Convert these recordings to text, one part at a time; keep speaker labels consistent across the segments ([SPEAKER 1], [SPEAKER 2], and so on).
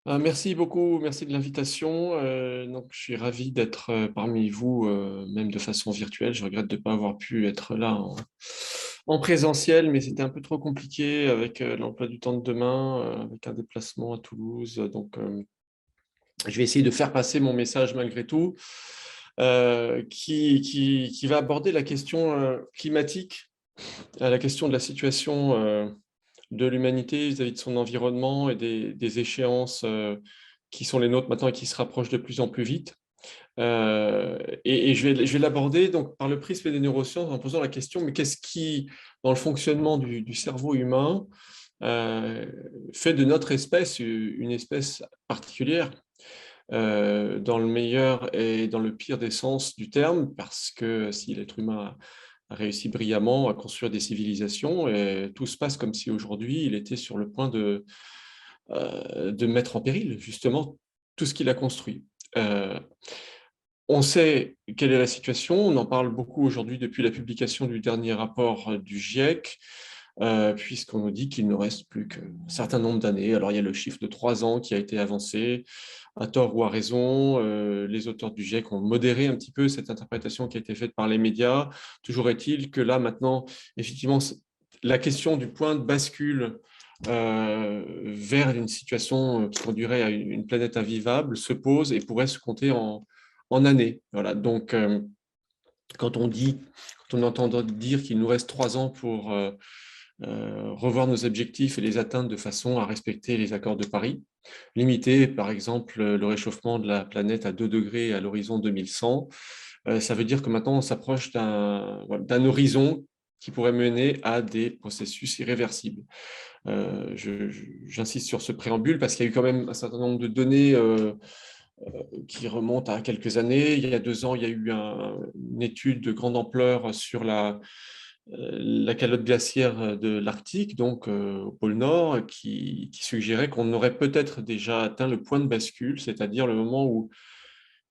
[SPEAKER 1] Merci beaucoup, merci de l'invitation. Donc, je suis ravi d'être parmi vous, même de façon virtuelle. Je regrette de ne pas avoir pu être là en présentiel, mais c'était un peu trop compliqué avec l'emploi du temps de demain, avec un déplacement à Toulouse. Donc, je vais essayer de faire passer mon message malgré tout, qui va aborder la question climatique, la question de la situation de l'humanité vis-à-vis de son environnement et des échéances qui sont les nôtres maintenant et qui se rapprochent de plus en plus vite. Et je vais l'aborder donc par le prisme des neurosciences en posant la question, mais qu'est-ce qui, dans le fonctionnement du cerveau humain, euh, fait de notre espèce une espèce particulière, dans le meilleur et dans le pire des sens du terme, parce que si l'être humain a réussi brillamment à construire des civilisations, et tout se passe comme si aujourd'hui il était sur le point de mettre en péril justement tout ce qu'il a construit. Euh, on sait quelle est la situation, on en parle beaucoup aujourd'hui depuis la publication du dernier rapport du GIEC, puisqu'on nous dit qu'il ne reste plus qu'un certain nombre d'années. Alors il y a le chiffre de 3 ans qui a été avancé, à tort ou à raison. Les auteurs du GIEC ont modéré un petit peu cette interprétation qui a été faite par les médias. Toujours est-il que là maintenant, effectivement, la question du point de bascule vers une situation qui conduirait à une planète invivable se pose et pourrait se compter en années. Voilà. Donc, quand on dit, quand on entend dire qu'il nous reste 3 ans pour revoir nos objectifs et les atteindre de façon à respecter les accords de Paris, limiter par exemple le réchauffement de la planète à 2 degrés à l'horizon 2100, ça veut dire que maintenant on s'approche d'un horizon qui pourrait mener à des processus irréversibles. J'insiste sur ce préambule parce qu'il y a eu quand même un certain nombre de données qui remonte à quelques années. Il y a 2 ans, il y a eu une étude de grande ampleur sur la calotte glaciaire de l'Arctique, donc au pôle Nord, qui suggérait qu'on aurait peut-être déjà atteint le point de bascule, c'est-à-dire le moment où,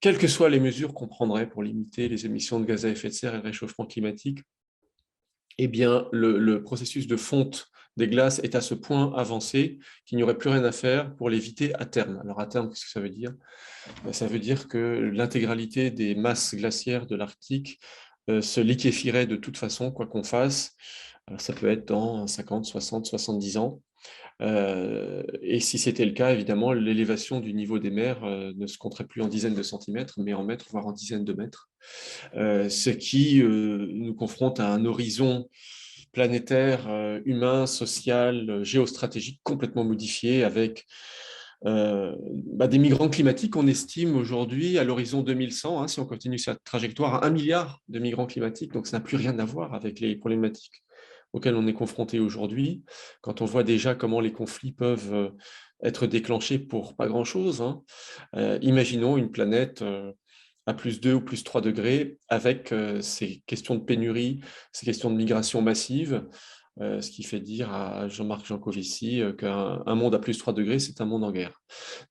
[SPEAKER 1] quelles que soient les mesures qu'on prendrait pour limiter les émissions de gaz à effet de serre et le réchauffement climatique, eh bien, le processus de fonte des glaces est à ce point avancé qu'il n'y aurait plus rien à faire pour l'éviter à terme. Alors à terme, qu'est-ce que ça veut dire? Ça veut dire que l'intégralité des masses glaciaires de l'Arctique se liquéfierait de toute façon, quoi qu'on fasse. Alors, ça peut être dans 50, 60, 70 ans. Et si c'était le cas, évidemment, l'élévation du niveau des mers ne se compterait plus en dizaines de centimètres, mais en mètres, voire en dizaines de mètres. Ce qui nous confronte à un horizon planétaire, humain, social, géostratégique complètement modifié avec des migrants climatiques. On estime aujourd'hui à l'horizon 2100, hein, si on continue cette trajectoire, à 1 milliard de migrants climatiques. Donc ça n'a plus rien à voir avec les problématiques auxquelles on est confronté aujourd'hui. Quand on voit déjà comment les conflits peuvent être déclenchés pour pas grand-chose, hein. Imaginons une planète à +2 ou +3 degrés, avec ces questions de pénurie, ces questions de migration massive, ce qui fait dire à Jean-Marc Jancovici qu'un monde à +3 degrés, c'est un monde en guerre.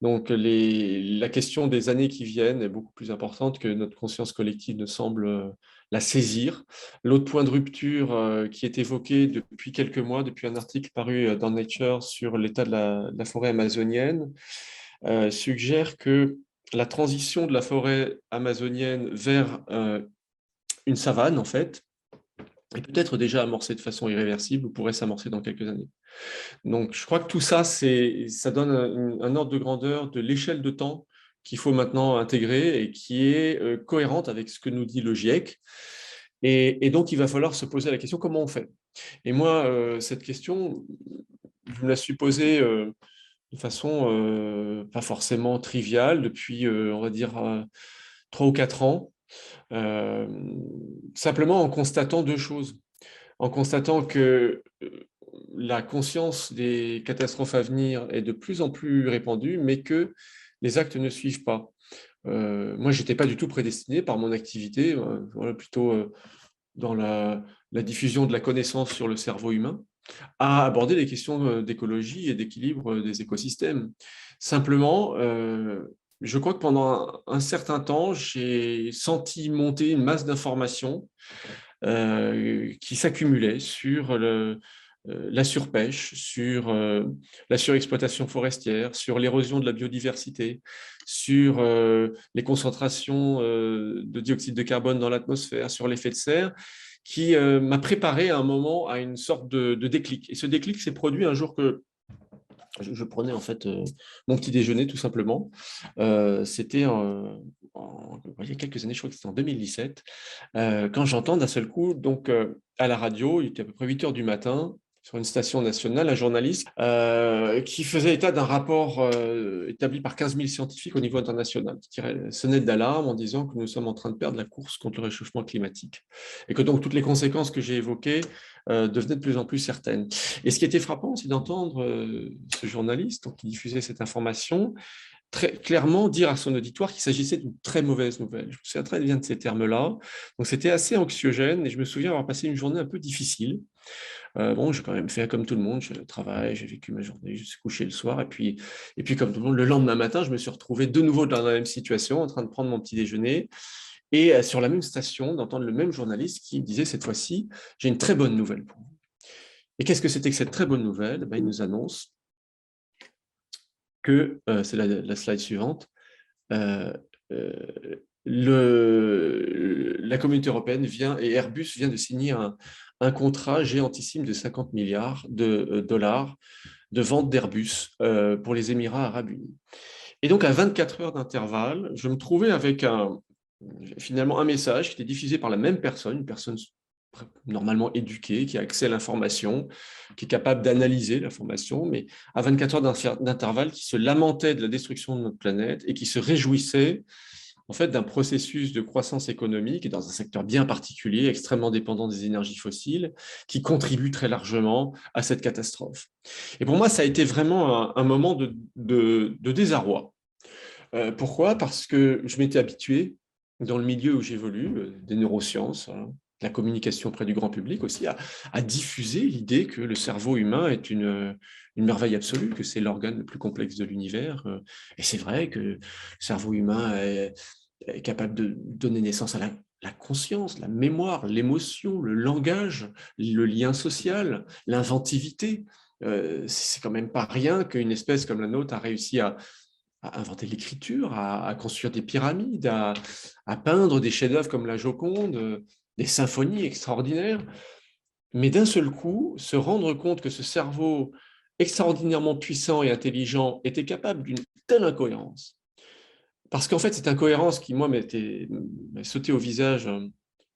[SPEAKER 1] Donc la question des années qui viennent est beaucoup plus importante que notre conscience collective ne semble la saisir. L'autre point de rupture qui est évoqué depuis quelques mois, depuis un article paru dans Nature sur l'état de la forêt amazonienne, suggère que la transition de la forêt amazonienne vers une savane, en fait, est peut-être déjà amorcée de façon irréversible ou pourrait s'amorcer dans quelques années. Donc, je crois que tout ça, ça donne un ordre de grandeur de l'échelle de temps qu'il faut maintenant intégrer et qui est cohérente avec ce que nous dit le GIEC. Et donc, il va falloir se poser la question, comment on fait? Et moi, cette question, je me la suis posée de façon pas forcément triviale depuis, on va dire, 3 ou 4 ans, euh, simplement en constatant deux choses. En constatant que la conscience des catastrophes à venir est de plus en plus répandue, mais que les actes ne suivent pas. Moi, je n'étais pas du tout prédestiné par mon activité, voilà, plutôt dans la diffusion de la connaissance sur le cerveau humain, à aborder les questions d'écologie et d'équilibre des écosystèmes. Simplement, je crois que pendant un certain temps, j'ai senti monter une masse d'informations qui s'accumulaient sur la surpêche, sur la surexploitation forestière, sur l'érosion de la biodiversité, sur les concentrations de dioxyde de carbone dans l'atmosphère, sur l'effet de serre, qui m'a préparé à un moment à une sorte de déclic. Et ce déclic s'est produit un jour que je prenais en fait mon petit déjeuner tout simplement. C'était il y a quelques années, je crois que c'était en 2017, quand j'entends d'un seul coup, donc à la radio, il était à peu près 8 heures du matin, sur une station nationale, un journaliste qui faisait état d'un rapport établi par 15 000 scientifiques au niveau international, qui tirait sonnette d'alarme en disant que nous sommes en train de perdre la course contre le réchauffement climatique et que donc toutes les conséquences que j'ai évoquées devenaient de plus en plus certaines. Et ce qui était frappant, c'est d'entendre ce journaliste donc, qui diffusait cette information très clairement dire à son auditoire qu'il s'agissait d'une très mauvaise nouvelle. Je me souviens très bien de ces termes-là. Donc, c'était assez anxiogène et je me souviens avoir passé une journée un peu difficile. Bon, j'ai quand même fait comme tout le monde, je travaille, j'ai vécu ma journée, je suis couché le soir et puis comme tout le monde, le lendemain matin, je me suis retrouvé de nouveau dans la même situation, en train de prendre mon petit déjeuner et sur la même station, d'entendre le même journaliste qui me disait cette fois-ci, j'ai une très bonne nouvelle pour vous. Et qu'est-ce que c'était que cette très bonne nouvelle? Ben, il nous annonce que, c'est la slide suivante, euh, euh, la communauté européenne vient, et Airbus vient de signer un contrat géantissime de 50 milliards de dollars de vente d'Airbus pour les Émirats arabes unis. Et donc, à 24 heures d'intervalle, je me trouvais avec finalement un message qui était diffusé par la même personne, une personne normalement éduqué, qui a accès à l'information, qui est capable d'analyser l'information, mais à 24 heures d'intervalle, qui se lamentait de la destruction de notre planète et qui se réjouissait en fait d'un processus de croissance économique et dans un secteur bien particulier, extrêmement dépendant des énergies fossiles, qui contribue très largement à cette catastrophe. Et pour moi, ça a été vraiment un moment de désarroi. Pourquoi? Parce que je m'étais habitué, dans le milieu où j'évolue, des neurosciences, hein, la communication auprès du grand public aussi, à diffuser l'idée que le cerveau humain est une merveille absolue, que c'est l'organe le plus complexe de l'univers. Et c'est vrai que le cerveau humain est capable de donner naissance à la conscience, la mémoire, l'émotion, le langage, le lien social, l'inventivité. C'est quand même pas rien qu'une espèce comme la nôtre a réussi à inventer l'écriture, à construire des pyramides, à peindre des chefs-d'œuvre comme la Joconde, des symphonies extraordinaires. Mais d'un seul coup, se rendre compte que ce cerveau extraordinairement puissant et intelligent était capable d'une telle incohérence. Parce qu'en fait, cette incohérence qui, moi, m'a sauté au visage,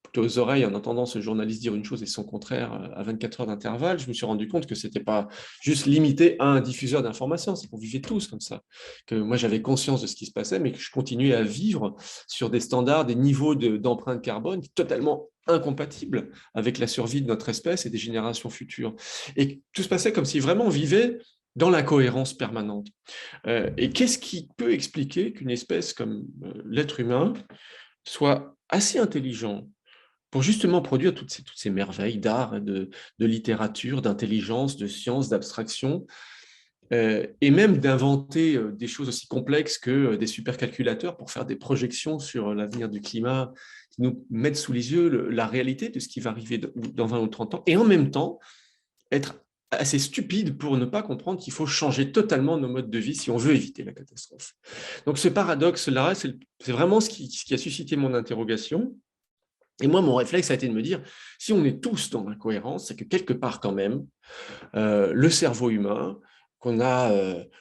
[SPEAKER 1] plutôt aux oreilles, en entendant ce journaliste dire une chose et son contraire à 24 heures d'intervalle, je me suis rendu compte que ce n'était pas juste limité à un diffuseur d'informations, c'est qu'on vivait tous comme ça. Que moi, j'avais conscience de ce qui se passait, mais que je continuais à vivre sur des standards, des niveaux d'empreinte carbone totalement incompatibles avec la survie de notre espèce et des générations futures. Et tout se passait comme si vraiment on vivait dans l'incohérence permanente. Et qu'est-ce qui peut expliquer qu'une espèce comme l'être humain soit assez intelligent pour justement produire toutes ces merveilles d'art, de littérature, d'intelligence, de science, d'abstraction, et même d'inventer des choses aussi complexes que des supercalculateurs pour faire des projections sur l'avenir du climat, qui nous mettent sous les yeux la réalité de ce qui va arriver dans 20 ou 30 ans, et en même temps être assez stupide pour ne pas comprendre qu'il faut changer totalement nos modes de vie si on veut éviter la catastrophe. Donc ce paradoxe-là, c'est vraiment ce qui a suscité mon interrogation. Et moi, mon réflexe a été de me dire, si on est tous dans l'incohérence, c'est que quelque part quand même, le cerveau humain, qu'on a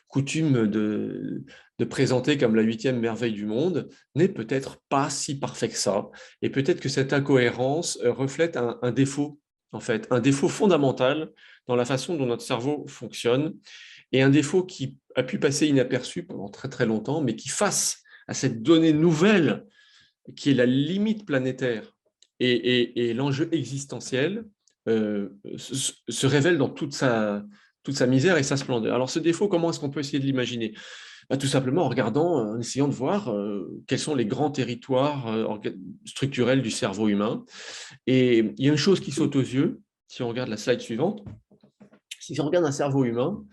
[SPEAKER 1] coutume de présenter comme la 8e merveille du monde, n'est peut-être pas si parfait que ça. Et peut-être que cette incohérence reflète un défaut, en fait, un défaut fondamental dans la façon dont notre cerveau fonctionne, et un défaut qui a pu passer inaperçu pendant très très longtemps, mais qui, face à cette donnée nouvelle, qui est la limite planétaire et l'enjeu existentiel, se révèle dans toute sa misère et sa splendeur. Alors ce défaut, comment est-ce qu'on peut essayer de l'imaginer? Tout simplement en regardant, en essayant de voir quels sont les grands territoires structurels du cerveau humain. Et il y a une chose qui saute aux yeux, si on regarde la slide suivante, si on regarde un cerveau humain,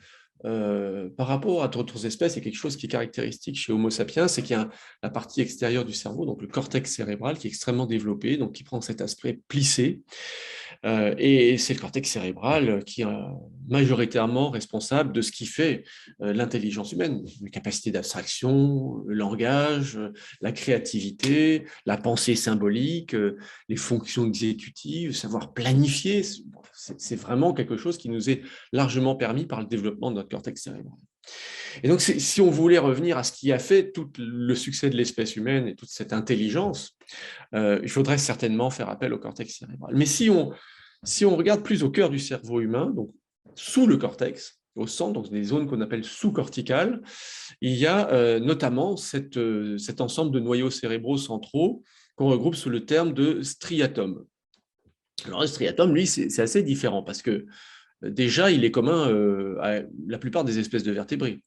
[SPEAKER 1] par rapport à d'autres espèces, il y a quelque chose qui est caractéristique chez Homo sapiens, c'est qu'il y a la partie extérieure du cerveau, donc le cortex cérébral, qui est extrêmement développé, donc qui prend cet aspect plissé, Et c'est le cortex cérébral qui est majoritairement responsable de ce qui fait l'intelligence humaine, la capacité d'abstraction, le langage, la créativité, la pensée symbolique, les fonctions exécutives, savoir planifier. C'est vraiment quelque chose qui nous est largement permis par le développement de notre cortex cérébral. Et donc, si on voulait revenir à ce qui a fait tout le succès de l'espèce humaine et toute cette intelligence, il faudrait certainement faire appel au cortex cérébral. Mais si on regarde plus au cœur du cerveau humain, donc sous le cortex, au centre, donc des zones qu'on appelle sous-corticales, il y a notamment cet ensemble de noyaux cérébraux centraux qu'on regroupe sous le terme de striatum. Alors, le striatum, lui, c'est assez différent parce que déjà, il est commun à la plupart des espèces de vertébrés.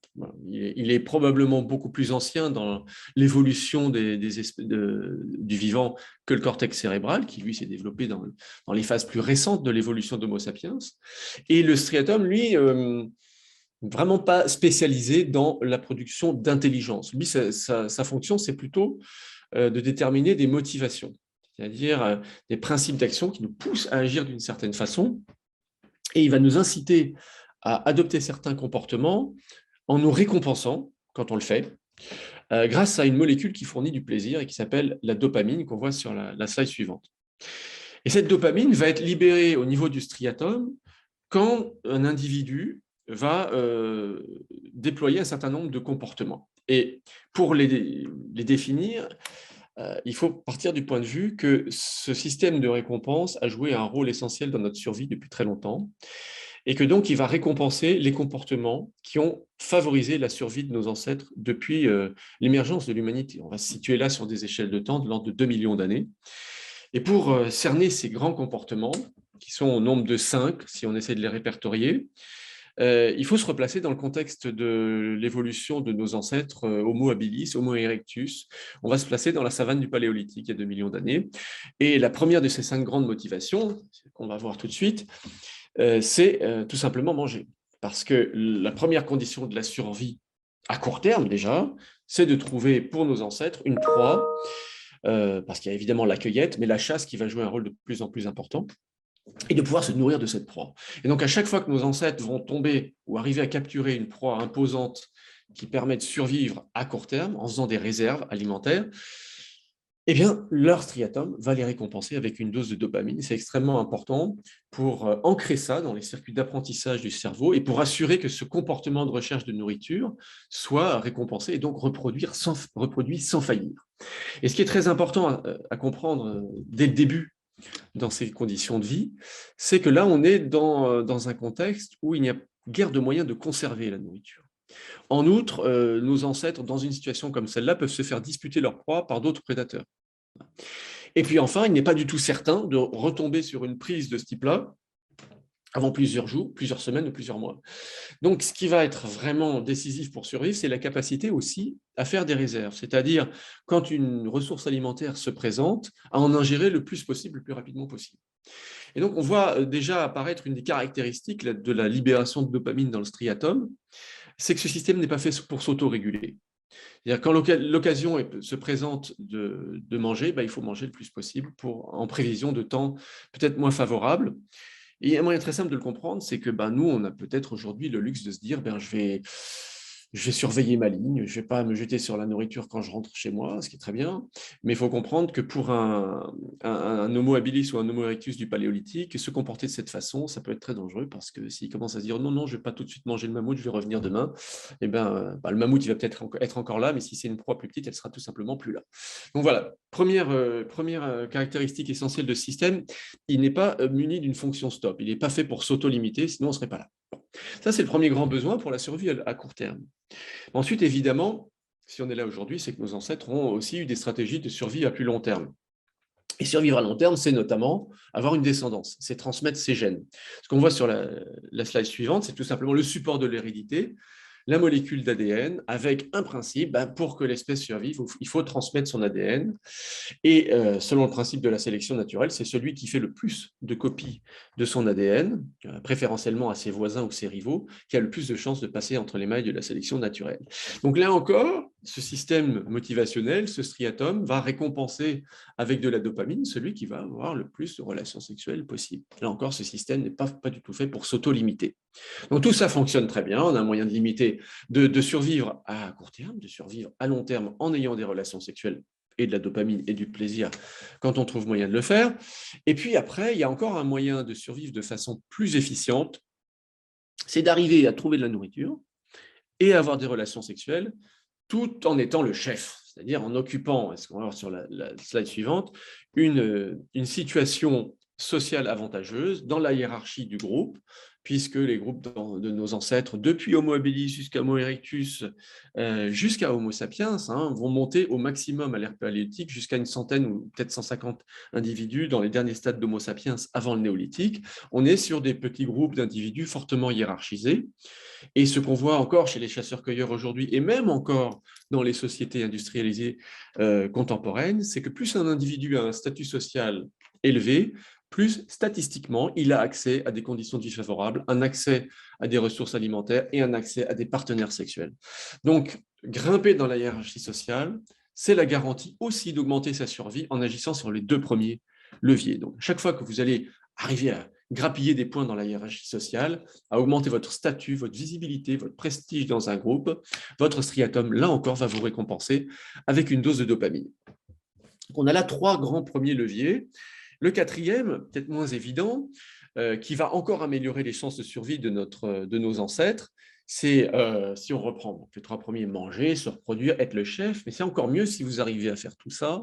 [SPEAKER 1] Il est probablement beaucoup plus ancien dans l'évolution du vivant que le cortex cérébral, qui lui s'est développé dans les phases plus récentes de l'évolution d'Homo sapiens. Et le striatum, lui, vraiment pas spécialisé dans la production d'intelligence. Lui, sa fonction, c'est plutôt de déterminer des motivations, c'est-à-dire des principes d'action qui nous poussent à agir d'une certaine façon. Et il va nous inciter à adopter certains comportements en nous récompensant quand on le fait, grâce à une molécule qui fournit du plaisir et qui s'appelle la dopamine, qu'on voit sur la slide suivante. Et cette dopamine va être libérée au niveau du striatum quand un individu va déployer un certain nombre de comportements. Et pour les définir, il faut partir du point de vue que ce système de récompense a joué un rôle essentiel dans notre survie depuis très longtemps, et que donc il va récompenser les comportements qui ont favorisé la survie de nos ancêtres depuis l'émergence de l'humanité. On va se situer là sur des échelles de temps de l'ordre de 2 millions d'années. Et pour cerner ces grands comportements, qui sont au nombre de 5, si on essaie de les répertorier, il faut se replacer dans le contexte de l'évolution de nos ancêtres Homo habilis, Homo erectus. On va se placer dans la savane du Paléolithique il y a 2 millions d'années. Et la première de ces 5 grandes motivations, qu'on va voir tout de suite, c'est tout simplement manger. Parce que la première condition de la survie à court terme déjà, c'est de trouver pour nos ancêtres une proie, parce qu'il y a évidemment la cueillette, mais la chasse qui va jouer un rôle de plus en plus important, et de pouvoir se nourrir de cette proie. Et donc, à chaque fois que nos ancêtres vont tomber ou arriver à capturer une proie imposante qui permet de survivre à court terme en faisant des réserves alimentaires, eh bien, leur striatum va les récompenser avec une dose de dopamine. C'est extrêmement important pour ancrer ça dans les circuits d'apprentissage du cerveau et pour assurer que ce comportement de recherche de nourriture soit récompensé et donc reproduit sans faillir. Et ce qui est très important à comprendre dès le début dans ces conditions de vie, c'est que là, on est dans un contexte où il n'y a guère de moyens de conserver la nourriture. En outre, nos ancêtres, dans une situation comme celle-là, peuvent se faire disputer leur proie par d'autres prédateurs. Et puis enfin, il n'est pas du tout certain de retomber sur une prise de ce type-là avant plusieurs jours, plusieurs semaines ou plusieurs mois. Donc, ce qui va être vraiment décisif pour survivre, c'est la capacité aussi à faire des réserves, c'est-à-dire quand une ressource alimentaire se présente, à en ingérer le plus possible, le plus rapidement possible. Et donc, on voit déjà apparaître une des caractéristiques de la libération de dopamine dans le striatum, c'est que ce système n'est pas fait pour s'auto-réguler. C'est-à-dire quand l'occasion se présente de manger, il faut manger le plus possible en prévision de temps peut-être moins favorable. Et un moyen très simple de le comprendre, c'est que nous, on a peut-être aujourd'hui le luxe de se dire, je vais surveiller ma ligne, je ne vais pas me jeter sur la nourriture quand je rentre chez moi, ce qui est très bien, mais il faut comprendre que pour un Homo habilis ou un Homo erectus du Paléolithique, se comporter de cette façon, ça peut être très dangereux, parce que s'il commence à se dire, non, je ne vais pas tout de suite manger le mammouth, je vais revenir demain, le mammouth, il va peut-être être encore là, mais si c'est une proie plus petite, elle sera tout simplement plus là. Donc voilà, première caractéristique essentielle de ce système, il n'est pas muni d'une fonction stop, il n'est pas fait pour s'auto-limiter, sinon on ne serait pas là. Ça, c'est le premier grand besoin pour la survie à court terme. Ensuite, évidemment, si on est là aujourd'hui, c'est que nos ancêtres ont aussi eu des stratégies de survie à plus long terme. Et survivre à long terme, c'est notamment avoir une descendance, c'est transmettre ses gènes. Ce qu'on voit sur la slide suivante, c'est tout simplement le support de l'hérédité, la molécule d'ADN, avec un principe, pour que l'espèce survive, il faut transmettre son ADN. Et selon le principe de la sélection naturelle, c'est celui qui fait le plus de copies de son ADN, préférentiellement à ses voisins ou ses rivaux, qui a le plus de chances de passer entre les mailles de la sélection naturelle. Donc là encore, ce système motivationnel, ce striatum, va récompenser avec de la dopamine celui qui va avoir le plus de relations sexuelles possible. Là encore, ce système n'est pas du tout fait pour s'auto-limiter. Donc tout ça fonctionne très bien, on a un moyen de limiter, de survivre à court terme, de survivre à long terme en ayant des relations sexuelles et de la dopamine et du plaisir quand on trouve moyen de le faire. Et puis après, il y a encore un moyen de survivre de façon plus efficiente, c'est d'arriver à trouver de la nourriture et à avoir des relations sexuelles tout en étant le chef, c'est-à-dire en occupant, ce qu'on va voir sur la slide suivante, une situation sociale avantageuse dans la hiérarchie du groupe, puisque les groupes de nos ancêtres, depuis Homo habilis jusqu'à Homo erectus, jusqu'à Homo sapiens, vont monter au maximum à l'ère paléolithique jusqu'à une centaine ou peut-être 150 individus dans les derniers stades d'Homo sapiens avant le néolithique. On est sur des petits groupes d'individus fortement hiérarchisés. Et ce qu'on voit encore chez les chasseurs-cueilleurs aujourd'hui, et même encore dans les sociétés industrialisées contemporaines, c'est que plus un individu a un statut social élevé, plus statistiquement, il a accès à des conditions de vie favorables, un accès à des ressources alimentaires et un accès à des partenaires sexuels. Donc, grimper dans la hiérarchie sociale, c'est la garantie aussi d'augmenter sa survie en agissant sur les deux premiers leviers. Donc, chaque fois que vous allez arriver à grappiller des points dans la hiérarchie sociale, à augmenter votre statut, votre visibilité, votre prestige dans un groupe, votre striatum, là encore, va vous récompenser avec une dose de dopamine. Donc, on a là trois grands premiers leviers. Le quatrième, peut-être moins évident, qui va encore améliorer les chances de survie de nos ancêtres, c'est, si on reprend donc, les trois premiers, manger, se reproduire, être le chef, mais c'est encore mieux si vous arrivez à faire tout ça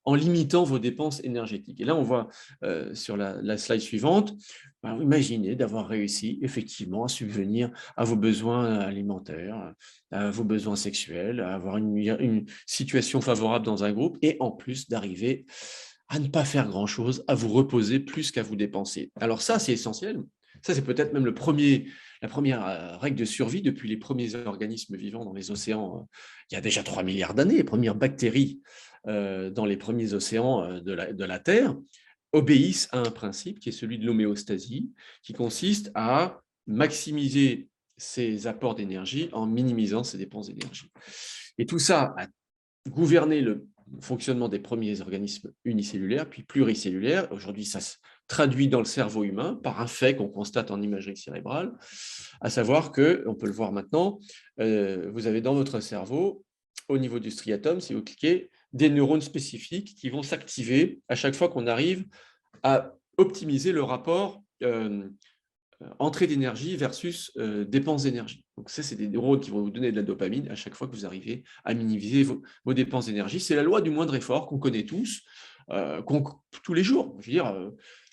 [SPEAKER 1] en limitant vos dépenses énergétiques. Et là, on voit sur la slide suivante, imaginez d'avoir réussi effectivement à subvenir à vos besoins alimentaires, à vos besoins sexuels, à avoir une situation favorable dans un groupe et en plus d'arriver à ne pas faire grand-chose, à vous reposer plus qu'à vous dépenser. Alors ça, c'est essentiel. Ça, c'est peut-être même la première règle de survie depuis les premiers organismes vivants dans les océans, il y a déjà 3 milliards d'années, les premières bactéries dans les premiers océans de la Terre, obéissent à un principe qui est celui de l'homéostasie, qui consiste à maximiser ses apports d'énergie en minimisant ses dépenses d'énergie. Et tout ça a gouverné le fonctionnement des premiers organismes unicellulaires, puis pluricellulaires. Aujourd'hui, ça se traduit dans le cerveau humain par un fait qu'on constate en imagerie cérébrale, à savoir que, on peut le voir maintenant, vous avez dans votre cerveau, au niveau du striatum, si vous cliquez, des neurones spécifiques qui vont s'activer à chaque fois qu'on arrive à optimiser le rapport entrée d'énergie versus dépenses d'énergie. Donc ça, c'est des neurones qui vont vous donner de la dopamine à chaque fois que vous arrivez à minimiser vos dépenses d'énergie. C'est la loi du moindre effort qu'on connaît tous, tous les jours. Je veux dire,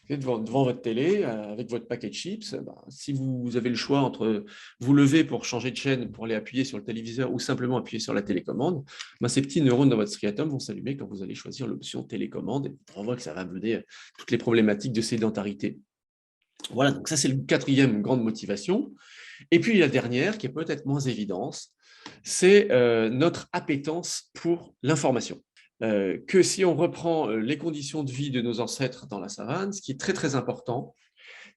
[SPEAKER 1] vous êtes devant votre télé avec votre paquet de chips. Si vous avez le choix entre vous lever pour changer de chaîne, pour aller appuyer sur le téléviseur ou simplement appuyer sur la télécommande, ces petits neurones dans votre striatum vont s'allumer quand vous allez choisir l'option télécommande. Et on voit que ça va mener toutes les problématiques de sédentarité. Voilà, donc ça c'est le quatrième grande motivation. Et puis la dernière, qui est peut-être moins évidente, c'est notre appétence pour l'information. Que si on reprend les conditions de vie de nos ancêtres dans la savane, ce qui est très très important,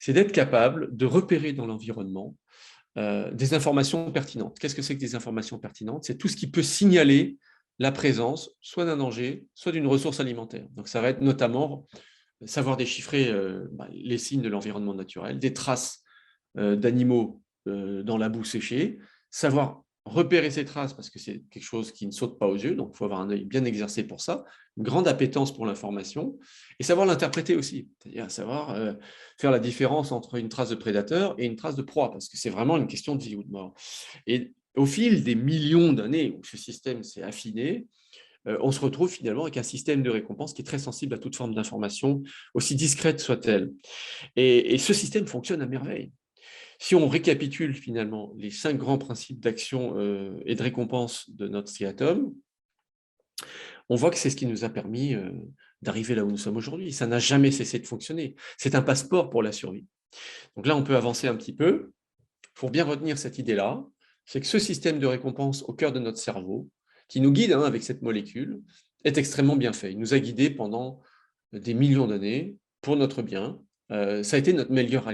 [SPEAKER 1] c'est d'être capable de repérer dans l'environnement des informations pertinentes. Qu'est-ce que c'est que des informations pertinentes? C'est tout ce qui peut signaler la présence soit d'un danger, soit d'une ressource alimentaire. Donc ça va être notamment savoir déchiffrer les signes de l'environnement naturel, des traces d'animaux dans la boue séchée, savoir repérer ces traces parce que c'est quelque chose qui ne saute pas aux yeux, donc il faut avoir un œil bien exercé pour ça, une grande appétence pour l'information, et savoir l'interpréter aussi, c'est-à-dire savoir faire la différence entre une trace de prédateur et une trace de proie, parce que c'est vraiment une question de vie ou de mort. Et au fil des millions d'années où ce système s'est affiné, on se retrouve finalement avec un système de récompense qui est très sensible à toute forme d'information, aussi discrète soit-elle. Et ce système fonctionne à merveille. Si on récapitule finalement les 5 grands principes d'action et de récompense de notre striatum, on voit que c'est ce qui nous a permis d'arriver là où nous sommes aujourd'hui. Ça n'a jamais cessé de fonctionner. C'est un passeport pour la survie. Donc là, on peut avancer un petit peu. Pour bien retenir cette idée-là, c'est que ce système de récompense au cœur de notre cerveau, qui nous guide avec cette molécule, est extrêmement bien fait. Il nous a guidés pendant des millions d'années pour notre bien. Ça a été notre meilleur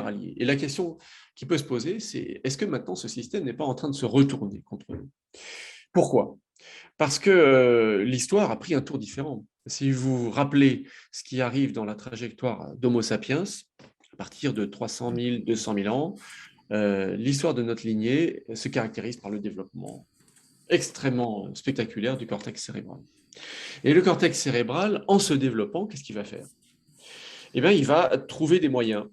[SPEAKER 1] allié. Et la question qui peut se poser, c'est est-ce que maintenant ce système n'est pas en train de se retourner contre nous? Pourquoi? Parce que l'histoire a pris un tour différent. Si vous vous rappelez ce qui arrive dans la trajectoire d'Homo sapiens, à partir de 300 000, 200 000 ans, l'histoire de notre lignée se caractérise par le développement extrêmement spectaculaire du cortex cérébral. Et le cortex cérébral, en se développant, qu'est-ce qu'il va faire? Eh bien, il va trouver des moyens,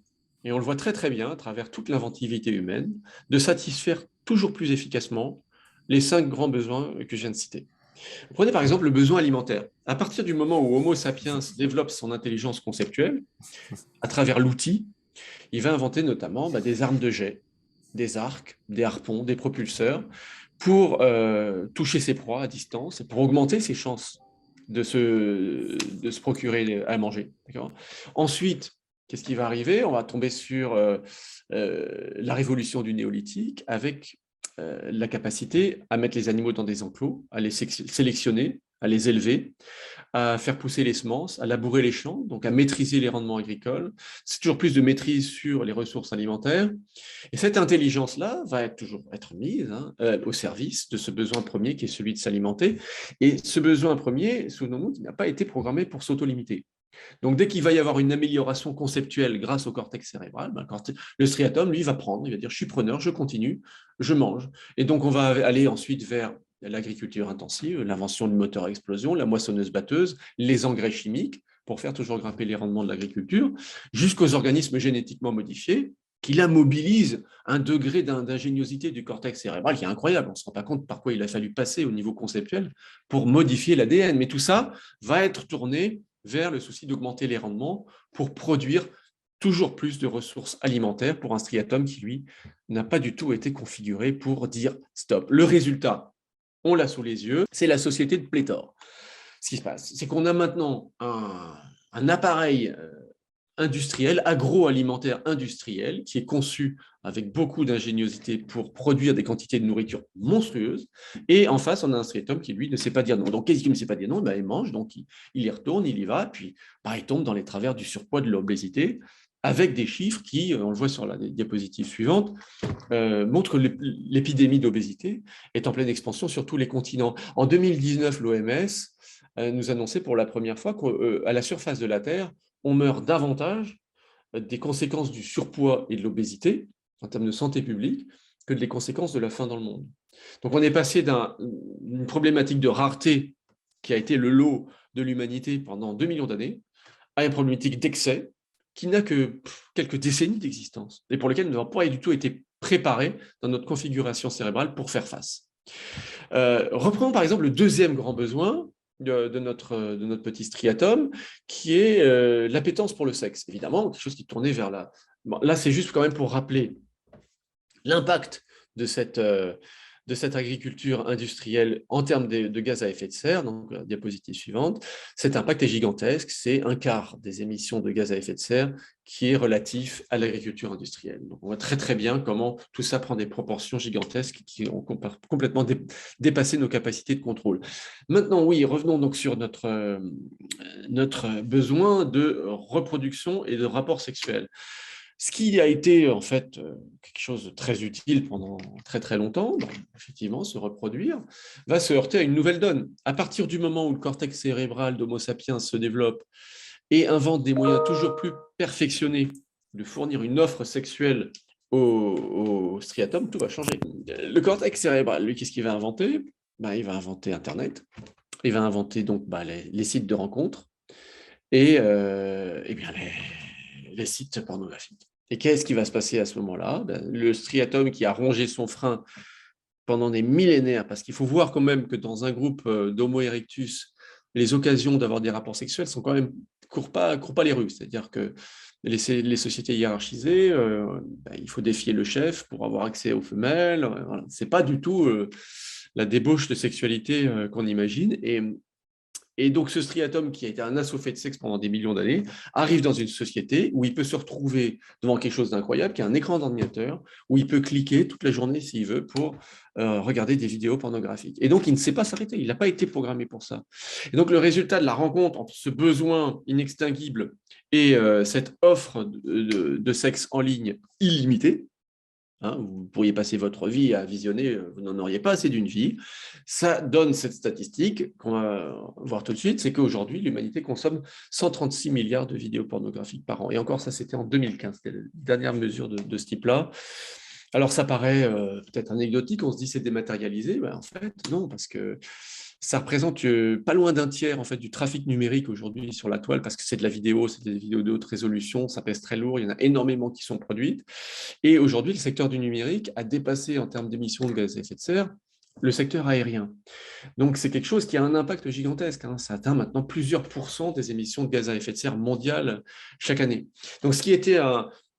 [SPEAKER 1] et on le voit très très bien à travers toute l'inventivité humaine, de satisfaire toujours plus efficacement les 5 grands besoins que je viens de citer. Prenez par exemple le besoin alimentaire. À partir du moment où Homo sapiens développe son intelligence conceptuelle, à travers l'outil, il va inventer notamment des armes de jet, des arcs, des harpons, des propulseurs, pour toucher ses proies à distance et pour augmenter ses chances de se procurer à manger. Ensuite, qu'est-ce qui va arriver? On va tomber sur la révolution du néolithique avec la capacité à mettre les animaux dans des enclos, à les sélectionner, à les élever, à faire pousser les semences, à labourer les champs, donc à maîtriser les rendements agricoles. C'est toujours plus de maîtrise sur les ressources alimentaires. Et cette intelligence-là va toujours être mise au service de ce besoin premier qui est celui de s'alimenter. Et ce besoin premier, souvenons-nous, qui n'a pas été programmé pour s'auto-limiter. Donc, dès qu'il va y avoir une amélioration conceptuelle grâce au cortex cérébral, le striatum, lui, va prendre, il va dire, je suis preneur, je continue, je mange. Et donc, on va aller ensuite vers l'agriculture intensive, l'invention du moteur à explosion, la moissonneuse-batteuse, les engrais chimiques, pour faire toujours grimper les rendements de l'agriculture, jusqu'aux organismes génétiquement modifiés, qui là mobilisent un degré d'ingéniosité du cortex cérébral qui est incroyable. On ne se rend pas compte par quoi il a fallu passer au niveau conceptuel pour modifier l'ADN. Mais tout ça va être tourné vers le souci d'augmenter les rendements pour produire toujours plus de ressources alimentaires pour un striatum qui, lui, n'a pas du tout été configuré pour dire stop. Le résultat, on l'a sous les yeux, c'est la société de pléthore. Ce qui se passe, c'est qu'on a maintenant un appareil industriel, agroalimentaire industriel, qui est conçu avec beaucoup d'ingéniosité pour produire des quantités de nourriture monstrueuses. Et en face, on a un striatum qui, lui, ne sait pas dire non. Donc, qu'est-ce qu'il ne sait pas dire non? Il mange, donc il y retourne, il y va, puis il tombe dans les travers du surpoids, de l'obésité, avec des chiffres qui, on le voit sur la diapositive suivante, montrent que l'épidémie d'obésité est en pleine expansion sur tous les continents. En 2019, l'OMS nous annonçait pour la première fois qu'à la surface de la Terre, on meurt davantage des conséquences du surpoids et de l'obésité en termes de santé publique que des conséquences de la faim dans le monde. Donc on est passé d'une problématique de rareté qui a été le lot de l'humanité pendant 2 millions d'années à une problématique d'excès qui n'a que quelques décennies d'existence et pour lesquelles nous n'avons pas du tout été préparés dans notre configuration cérébrale pour faire face. Reprenons par exemple le deuxième grand besoin de notre petit striatum, qui est l'appétence pour le sexe. Évidemment, quelque chose qui tournait vers la... Bon, là, c'est juste quand même pour rappeler l'impact de cette agriculture industrielle en termes de gaz à effet de serre. Donc, la diapositive suivante, cet impact est gigantesque. C'est un quart des émissions de gaz à effet de serre qui est relatif à l'agriculture industrielle. Donc, on voit très très bien comment tout ça prend des proportions gigantesques qui ont complètement dépassé nos capacités de contrôle. Maintenant, oui, revenons donc sur notre besoin de reproduction et de rapport sexuel. Ce qui a été en fait quelque chose de très utile pendant très très longtemps, effectivement, se reproduire, va se heurter à une nouvelle donne. À partir du moment où le cortex cérébral d'Homo sapiens se développe et invente des moyens toujours plus perfectionnés de fournir une offre sexuelle au striatum, tout va changer. Le cortex cérébral, lui, qu'est-ce qu'il va inventer? Il va inventer Internet, il va inventer donc les sites de rencontres et bien les sites pornographiques. Et qu'est-ce qui va se passer à ce moment-là? Le striatum qui a rongé son frein pendant des millénaires, parce qu'il faut voir quand même que dans un groupe d'Homo erectus, les occasions d'avoir des rapports sexuels sont quand même courent pas les rues. C'est-à-dire que les sociétés hiérarchisées, il faut défier le chef pour avoir accès aux femelles. Voilà. C'est pas du tout la débauche de sexualité qu'on imagine. Et donc, ce striatum, qui a été un assoiffé de sexe pendant des millions d'années, arrive dans une société où il peut se retrouver devant quelque chose d'incroyable, qui est un écran d'ordinateur, où il peut cliquer toute la journée, s'il veut, pour regarder des vidéos pornographiques. Et donc, il ne sait pas s'arrêter. Il n'a pas été programmé pour ça. Et donc, le résultat de la rencontre entre ce besoin inextinguible et cette offre de sexe en ligne illimitée, hein, vous pourriez passer votre vie à visionner, vous n'en auriez pas assez d'une vie. Ça donne cette statistique qu'on va voir tout de suite, c'est qu'aujourd'hui, l'humanité consomme 136 milliards de vidéos pornographiques par an. Et encore, ça, c'était en 2015, c'était la dernière mesure de ce type-là. Alors, ça paraît peut-être anecdotique, on se dit c'est dématérialisé. Ben, en fait, non, parce que ça représente pas loin d'un tiers en fait, du trafic numérique aujourd'hui sur la toile, parce que c'est de la vidéo, c'est des vidéos de haute résolution, ça pèse très lourd, il y en a énormément qui sont produites. Et aujourd'hui, le secteur du numérique a dépassé en termes d'émissions de gaz à effet de serre le secteur aérien. Donc, c'est quelque chose qui a un impact gigantesque, hein. Ça atteint maintenant plusieurs pourcents des émissions de gaz à effet de serre mondiales chaque année. Donc, ce qui était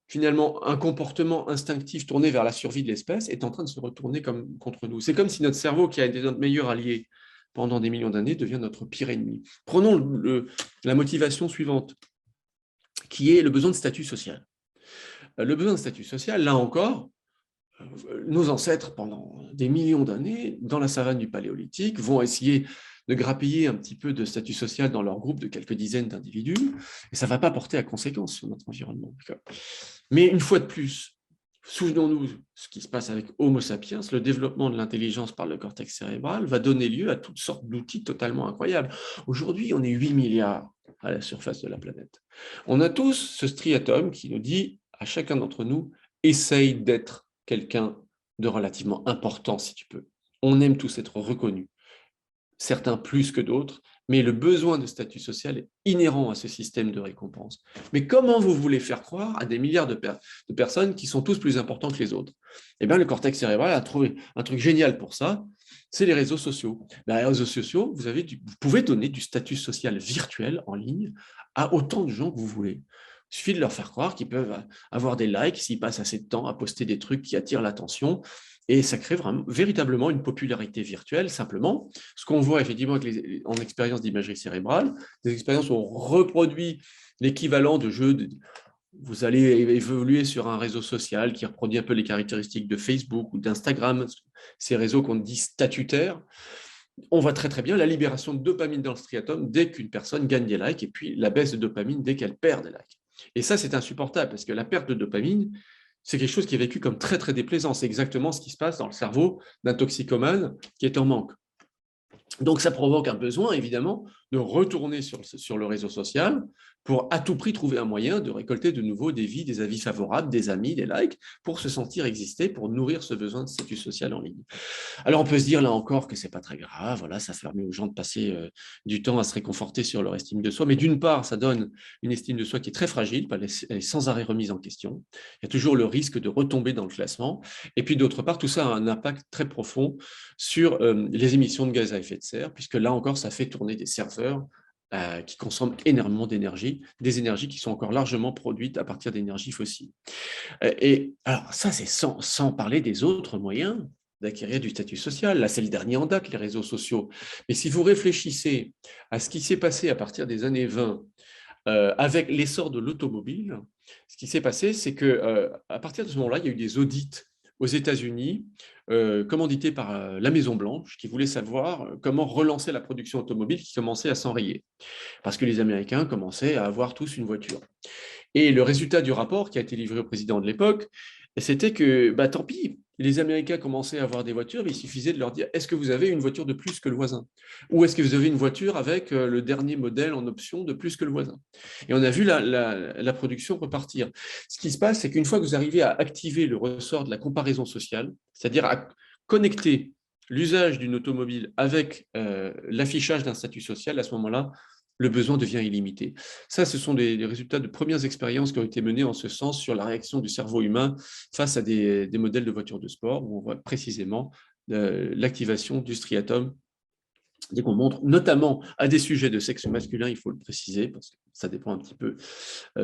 [SPEAKER 1] finalement un comportement instinctif tourné vers la survie de l'espèce est en train de se retourner contre nous. C'est comme si notre cerveau, qui a été notre meilleur allié pendant des millions d'années, devient notre pire ennemi. Prenons la motivation suivante, qui est le besoin de statut social. Le besoin de statut social, là encore, nos ancêtres, pendant des millions d'années, dans la savane du Paléolithique, vont essayer de grappiller un petit peu de statut social dans leur groupe de quelques dizaines d'individus, et ça ne va pas porter à conséquence sur notre environnement. Mais une fois de plus, souvenons-nous ce qui se passe avec Homo sapiens, le développement de l'intelligence par le cortex cérébral va donner lieu à toutes sortes d'outils totalement incroyables. Aujourd'hui, on est 8 milliards à la surface de la planète. On a tous ce striatum qui nous dit à chacun d'entre nous, essaye d'être quelqu'un de relativement important si tu peux. On aime tous être reconnus, certains plus que d'autres, mais le besoin de statut social est inhérent à ce système de récompense. Mais comment vous voulez faire croire à des milliards de personnes qui sont tous plus importants que les autres? Eh bien, le cortex cérébral a trouvé un truc génial pour ça, c'est les réseaux sociaux. Les réseaux sociaux, vous pouvez donner du statut social virtuel en ligne à autant de gens que vous voulez. Il suffit de leur faire croire qu'ils peuvent avoir des likes s'ils passent assez de temps à poster des trucs qui attirent l'attention. Et ça crée véritablement une popularité virtuelle. Simplement, ce qu'on voit effectivement en expérience d'imagerie cérébrale, des expériences où on reproduit l'équivalent de jeux. Vous allez évoluer sur un réseau social qui reproduit un peu les caractéristiques de Facebook ou d'Instagram, ces réseaux qu'on dit statutaires. On voit très très bien la libération de dopamine dans le striatum dès qu'une personne gagne des likes, et puis la baisse de dopamine dès qu'elle perd des likes. Et ça, c'est insupportable, parce que la perte de dopamine, c'est quelque chose qui est vécu comme très très déplaisant. C'est exactement ce qui se passe dans le cerveau d'un toxicomane qui est en manque. Donc, ça provoque un besoin, évidemment, de retourner sur le réseau social pour à tout prix trouver un moyen de récolter de nouveau des vies, des avis favorables, des amis, des likes, pour se sentir exister, pour nourrir ce besoin de statut social en ligne. Alors, on peut se dire là encore que ce n'est pas très grave, voilà, ça permet aux gens de passer du temps à se réconforter sur leur estime de soi, mais d'une part, ça donne une estime de soi qui est très fragile, elle est sans arrêt remise en question, il y a toujours le risque de retomber dans le classement, et puis d'autre part, tout ça a un impact très profond sur les émissions de gaz à effet de serre, puisque là encore, ça fait tourner des serveurs qui consomment énormément d'énergie, des énergies qui sont encore largement produites à partir d'énergies fossiles. Et alors ça, c'est sans parler des autres moyens d'acquérir du statut social. Là, c'est le dernier en date, les réseaux sociaux. Mais si vous réfléchissez à ce qui s'est passé à partir des années 20 avec l'essor de l'automobile, ce qui s'est passé, c'est qu'à partir de ce moment-là, il y a eu des audits aux États-Unis, commandités par la Maison-Blanche, qui voulait savoir comment relancer la production automobile qui commençait à s'enrayer, parce que les Américains commençaient à avoir tous une voiture. Et le résultat du rapport qui a été livré au président de l'époque, c'était que, bah, tant pis, les Américains commençaient à avoir des voitures, mais il suffisait de leur dire, est-ce que vous avez une voiture de plus que le voisin? Ou est-ce que vous avez une voiture avec le dernier modèle en option de plus que le voisin? Et on a vu la production repartir. Ce qui se passe, c'est qu'une fois que vous arrivez à activer le ressort de la comparaison sociale, c'est-à-dire à connecter l'usage d'une automobile avec l'affichage d'un statut social, à ce moment-là, le besoin devient illimité. Ça, ce sont des résultats de premières expériences qui ont été menées en ce sens sur la réaction du cerveau humain face à des modèles de voitures de sport, où on voit précisément l'activation du striatum dès qu'on montre, notamment à des sujets de sexe masculin, il faut le préciser, parce que ça dépend un petit peu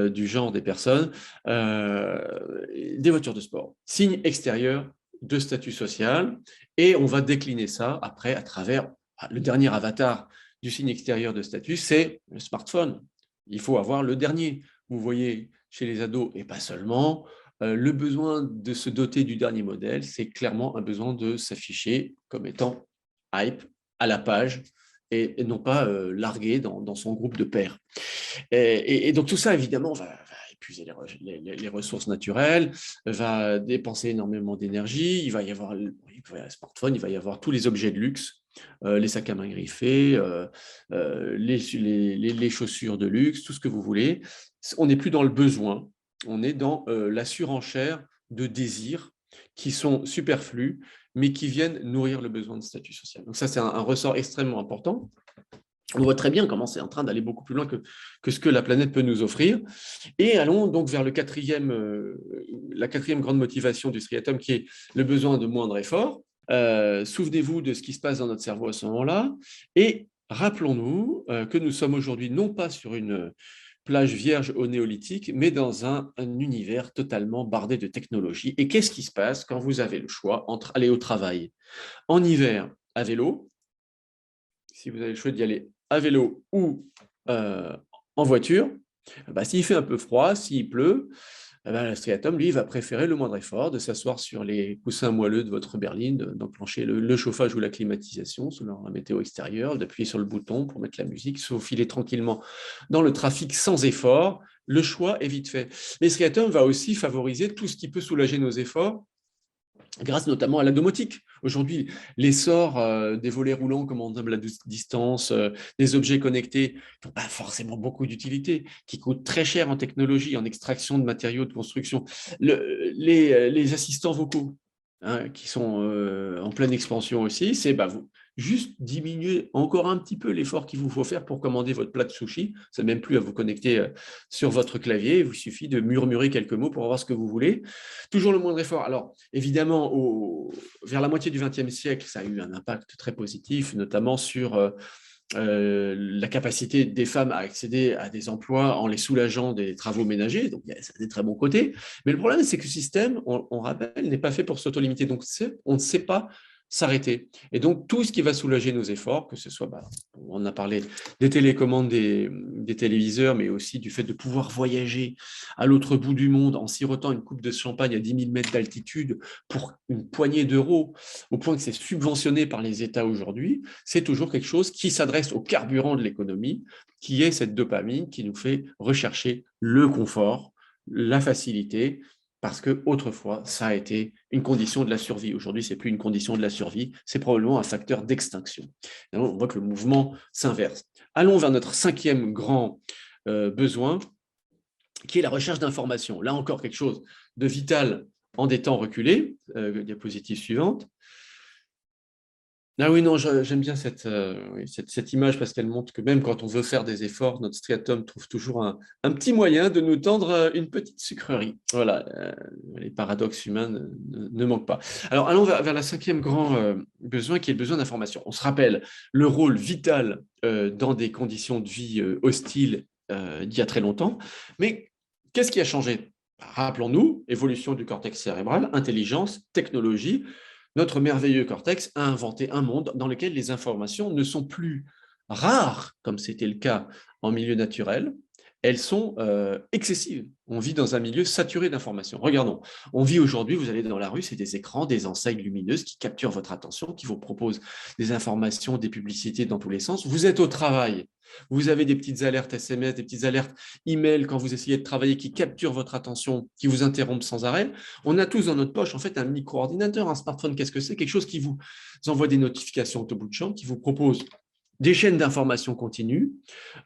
[SPEAKER 1] du genre des personnes, des voitures de sport. Signe extérieur de statut social, et on va décliner ça après à travers le dernier avatar du signe extérieur de statut, c'est le smartphone. Il faut avoir le dernier. Vous voyez chez les ados, et pas seulement, le besoin de se doter du dernier modèle, c'est clairement un besoin de s'afficher comme étant hype, à la page, et non pas largué dans son groupe de pairs. Et donc tout ça, évidemment, va épuiser les ressources naturelles, va dépenser énormément d'énergie, il va y avoir le smartphone, il va y avoir tous les objets de luxe, les sacs à main griffés, les chaussures de luxe, tout ce que vous voulez. On n'est plus dans le besoin, on est dans la surenchère de désirs qui sont superflus, mais qui viennent nourrir le besoin de statut social. Donc ça, c'est un ressort extrêmement important. On voit très bien comment c'est en train d'aller beaucoup plus loin que ce que la planète peut nous offrir. Et allons donc vers la quatrième grande motivation du striatum, qui est le besoin de moindre effort. Souvenez-vous de ce qui se passe dans notre cerveau à ce moment-là. Et rappelons-nous que nous sommes aujourd'hui non pas sur une plage vierge au néolithique, mais dans un univers totalement bardé de technologie. Et qu'est-ce qui se passe quand vous avez le choix entre aller au travail en hiver à vélo, si vous avez le choix d'y aller à vélo ou en voiture, s'il fait un peu froid, s'il pleut, le striatum, lui, va préférer le moindre effort, de s'asseoir sur les coussins moelleux de votre berline, d'enclencher le chauffage ou la climatisation selon la météo extérieure, d'appuyer sur le bouton pour mettre la musique, se faufiler tranquillement dans le trafic sans effort. Le choix est vite fait. Mais le striatum va aussi favoriser tout ce qui peut soulager nos efforts, grâce notamment à la domotique. Aujourd'hui, l'essor des volets roulants commandables à distance, des objets connectés qui n'ont pas forcément beaucoup d'utilité, qui coûtent très cher en technologie, en extraction de matériaux de construction. Les assistants vocaux, qui sont en pleine expansion aussi, c'est vous juste diminuer encore un petit peu l'effort qu'il vous faut faire pour commander votre plat de sushi. Ça n'est même plus à vous connecter sur votre clavier. Il vous suffit de murmurer quelques mots pour avoir ce que vous voulez. Toujours le moindre effort. Alors, évidemment, vers la moitié du XXe siècle, ça a eu un impact très positif, notamment sur la capacité des femmes à accéder à des emplois en les soulageant des travaux ménagers. Donc, ça a des très bons côtés. Mais le problème, c'est que le système, on rappelle, n'est pas fait pour s'auto-limiter. Donc, on ne sait pas s'arrêter. Et donc, tout ce qui va soulager nos efforts, que ce soit, on a parlé des télécommandes, des téléviseurs, mais aussi du fait de pouvoir voyager à l'autre bout du monde en sirotant une coupe de champagne à 10 000 mètres d'altitude pour une poignée d'euros, au point que c'est subventionné par les États aujourd'hui, c'est toujours quelque chose qui s'adresse au carburant de l'économie, qui est cette dopamine qui nous fait rechercher le confort, la facilité, parce qu'autrefois, ça a été une condition de la survie. Aujourd'hui, ce n'est plus une condition de la survie, c'est probablement un facteur d'extinction. On voit que le mouvement s'inverse. Allons vers notre cinquième grand besoin, qui est la recherche d'informations. Là encore, quelque chose de vital en des temps reculés. Diapositive suivante. Ah oui, non, j'aime bien cette image parce qu'elle montre que même quand on veut faire des efforts, notre striatum trouve toujours un petit moyen de nous tendre une petite sucrerie. Voilà, les paradoxes humains ne manquent pas. Alors, allons vers la cinquième grand besoin, qui est le besoin d'information. On se rappelle le rôle vital dans des conditions de vie hostiles d'il y a très longtemps, mais qu'est-ce qui a changé? Rappelons-nous, évolution du cortex cérébral, intelligence, technologie. Notre merveilleux cortex a inventé un monde dans lequel les informations ne sont plus rares, comme c'était le cas en milieu naturel, elles sont excessives. On vit dans un milieu saturé d'informations. Regardons, on vit aujourd'hui, vous allez dans la rue, c'est des écrans, des enseignes lumineuses qui capturent votre attention, qui vous proposent des informations, des publicités dans tous les sens. Vous êtes au travail, vous avez des petites alertes SMS, des petites alertes email quand vous essayez de travailler qui capturent votre attention, qui vous interrompent sans arrêt. On a tous dans notre poche en fait un micro-ordinateur, un smartphone. Qu'est-ce que c'est? Quelque chose qui vous envoie des notifications au bout de champ, qui vous propose des chaînes d'information continues,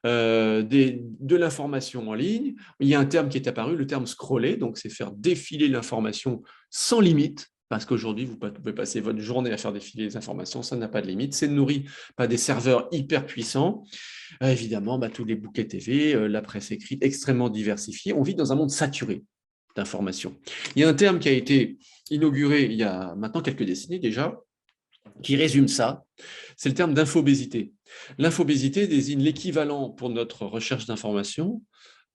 [SPEAKER 1] de l'information en ligne. Il y a un terme qui est apparu, le terme scroller, donc c'est faire défiler l'information sans limite, parce qu'aujourd'hui, vous pouvez passer votre journée à faire défiler les informations, ça n'a pas de limite. C'est nourri par des serveurs hyper puissants. Évidemment, tous les bouquets TV, la presse écrite extrêmement diversifiée. On vit dans un monde saturé d'informations. Il y a un terme qui a été inauguré il y a maintenant quelques décennies déjà, qui résume ça, c'est le terme d'infobésité. L'infobésité désigne l'équivalent pour notre recherche d'information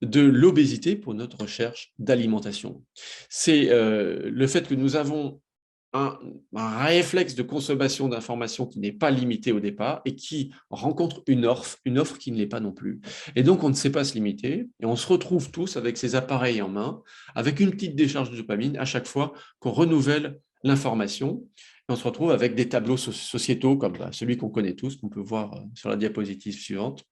[SPEAKER 1] de l'obésité pour notre recherche d'alimentation. C'est le fait que nous avons un réflexe de consommation d'informations qui n'est pas limité au départ et qui rencontre une offre qui ne l'est pas non plus. Et donc, on ne sait pas se limiter et on se retrouve tous avec ces appareils en main, avec une petite décharge de dopamine à chaque fois qu'on renouvelle l'information. Et on se retrouve avec des tableaux sociétaux comme celui qu'on connaît tous, qu'on peut voir sur la diapositive suivante,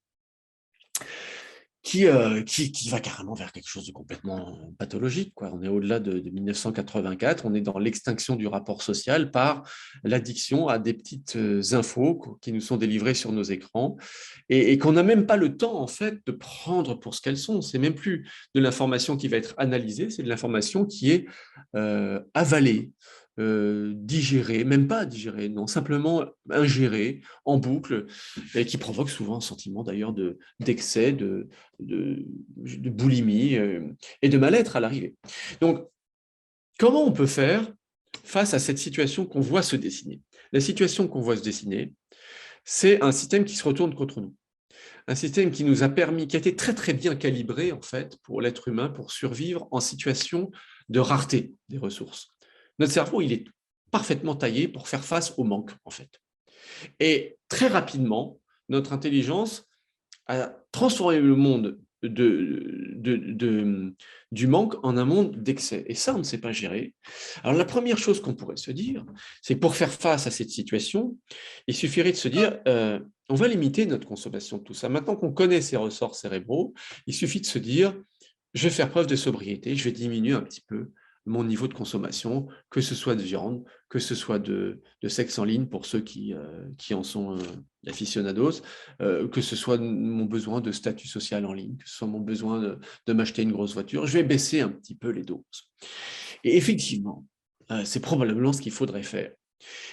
[SPEAKER 1] qui va carrément vers quelque chose de complètement pathologique, quoi. On est au-delà de 1984, on est dans l'extinction du rapport social par l'addiction à des petites infos qui nous sont délivrées sur nos écrans et qu'on n'a même pas le temps, en fait, de prendre pour ce qu'elles sont. C'est même plus de l'information qui va être analysée, c'est de l'information qui est avalée, digérée, même pas digérée, non, simplement ingérée en boucle, et qui provoque souvent un sentiment d'ailleurs d'excès, de boulimie et de mal-être à l'arrivée. Donc, comment on peut faire face à cette situation qu'on voit se dessiner? La situation qu'on voit se dessiner, c'est un système qui se retourne contre nous. Un système qui nous a permis, qui a été très très bien calibré en fait pour l'être humain pour survivre en situation de rareté des ressources. Notre cerveau, il est parfaitement taillé pour faire face au manque en fait. Et très rapidement, notre intelligence a transformé le monde du manque en un monde d'excès. Et ça, on ne sait pas gérer. Alors, la première chose qu'on pourrait se dire, c'est que pour faire face à cette situation, il suffirait de se dire, on va limiter notre consommation de tout ça. Maintenant qu'on connaît ces ressorts cérébraux, il suffit de se dire, je vais faire preuve de sobriété, je vais diminuer un petit peu mon niveau de consommation, que ce soit de viande, que ce soit de sexe en ligne pour ceux qui en sont aficionados, que ce soit mon besoin de statut social en ligne, que ce soit mon besoin de m'acheter une grosse voiture, je vais baisser un petit peu les doses. Et effectivement, c'est probablement ce qu'il faudrait faire.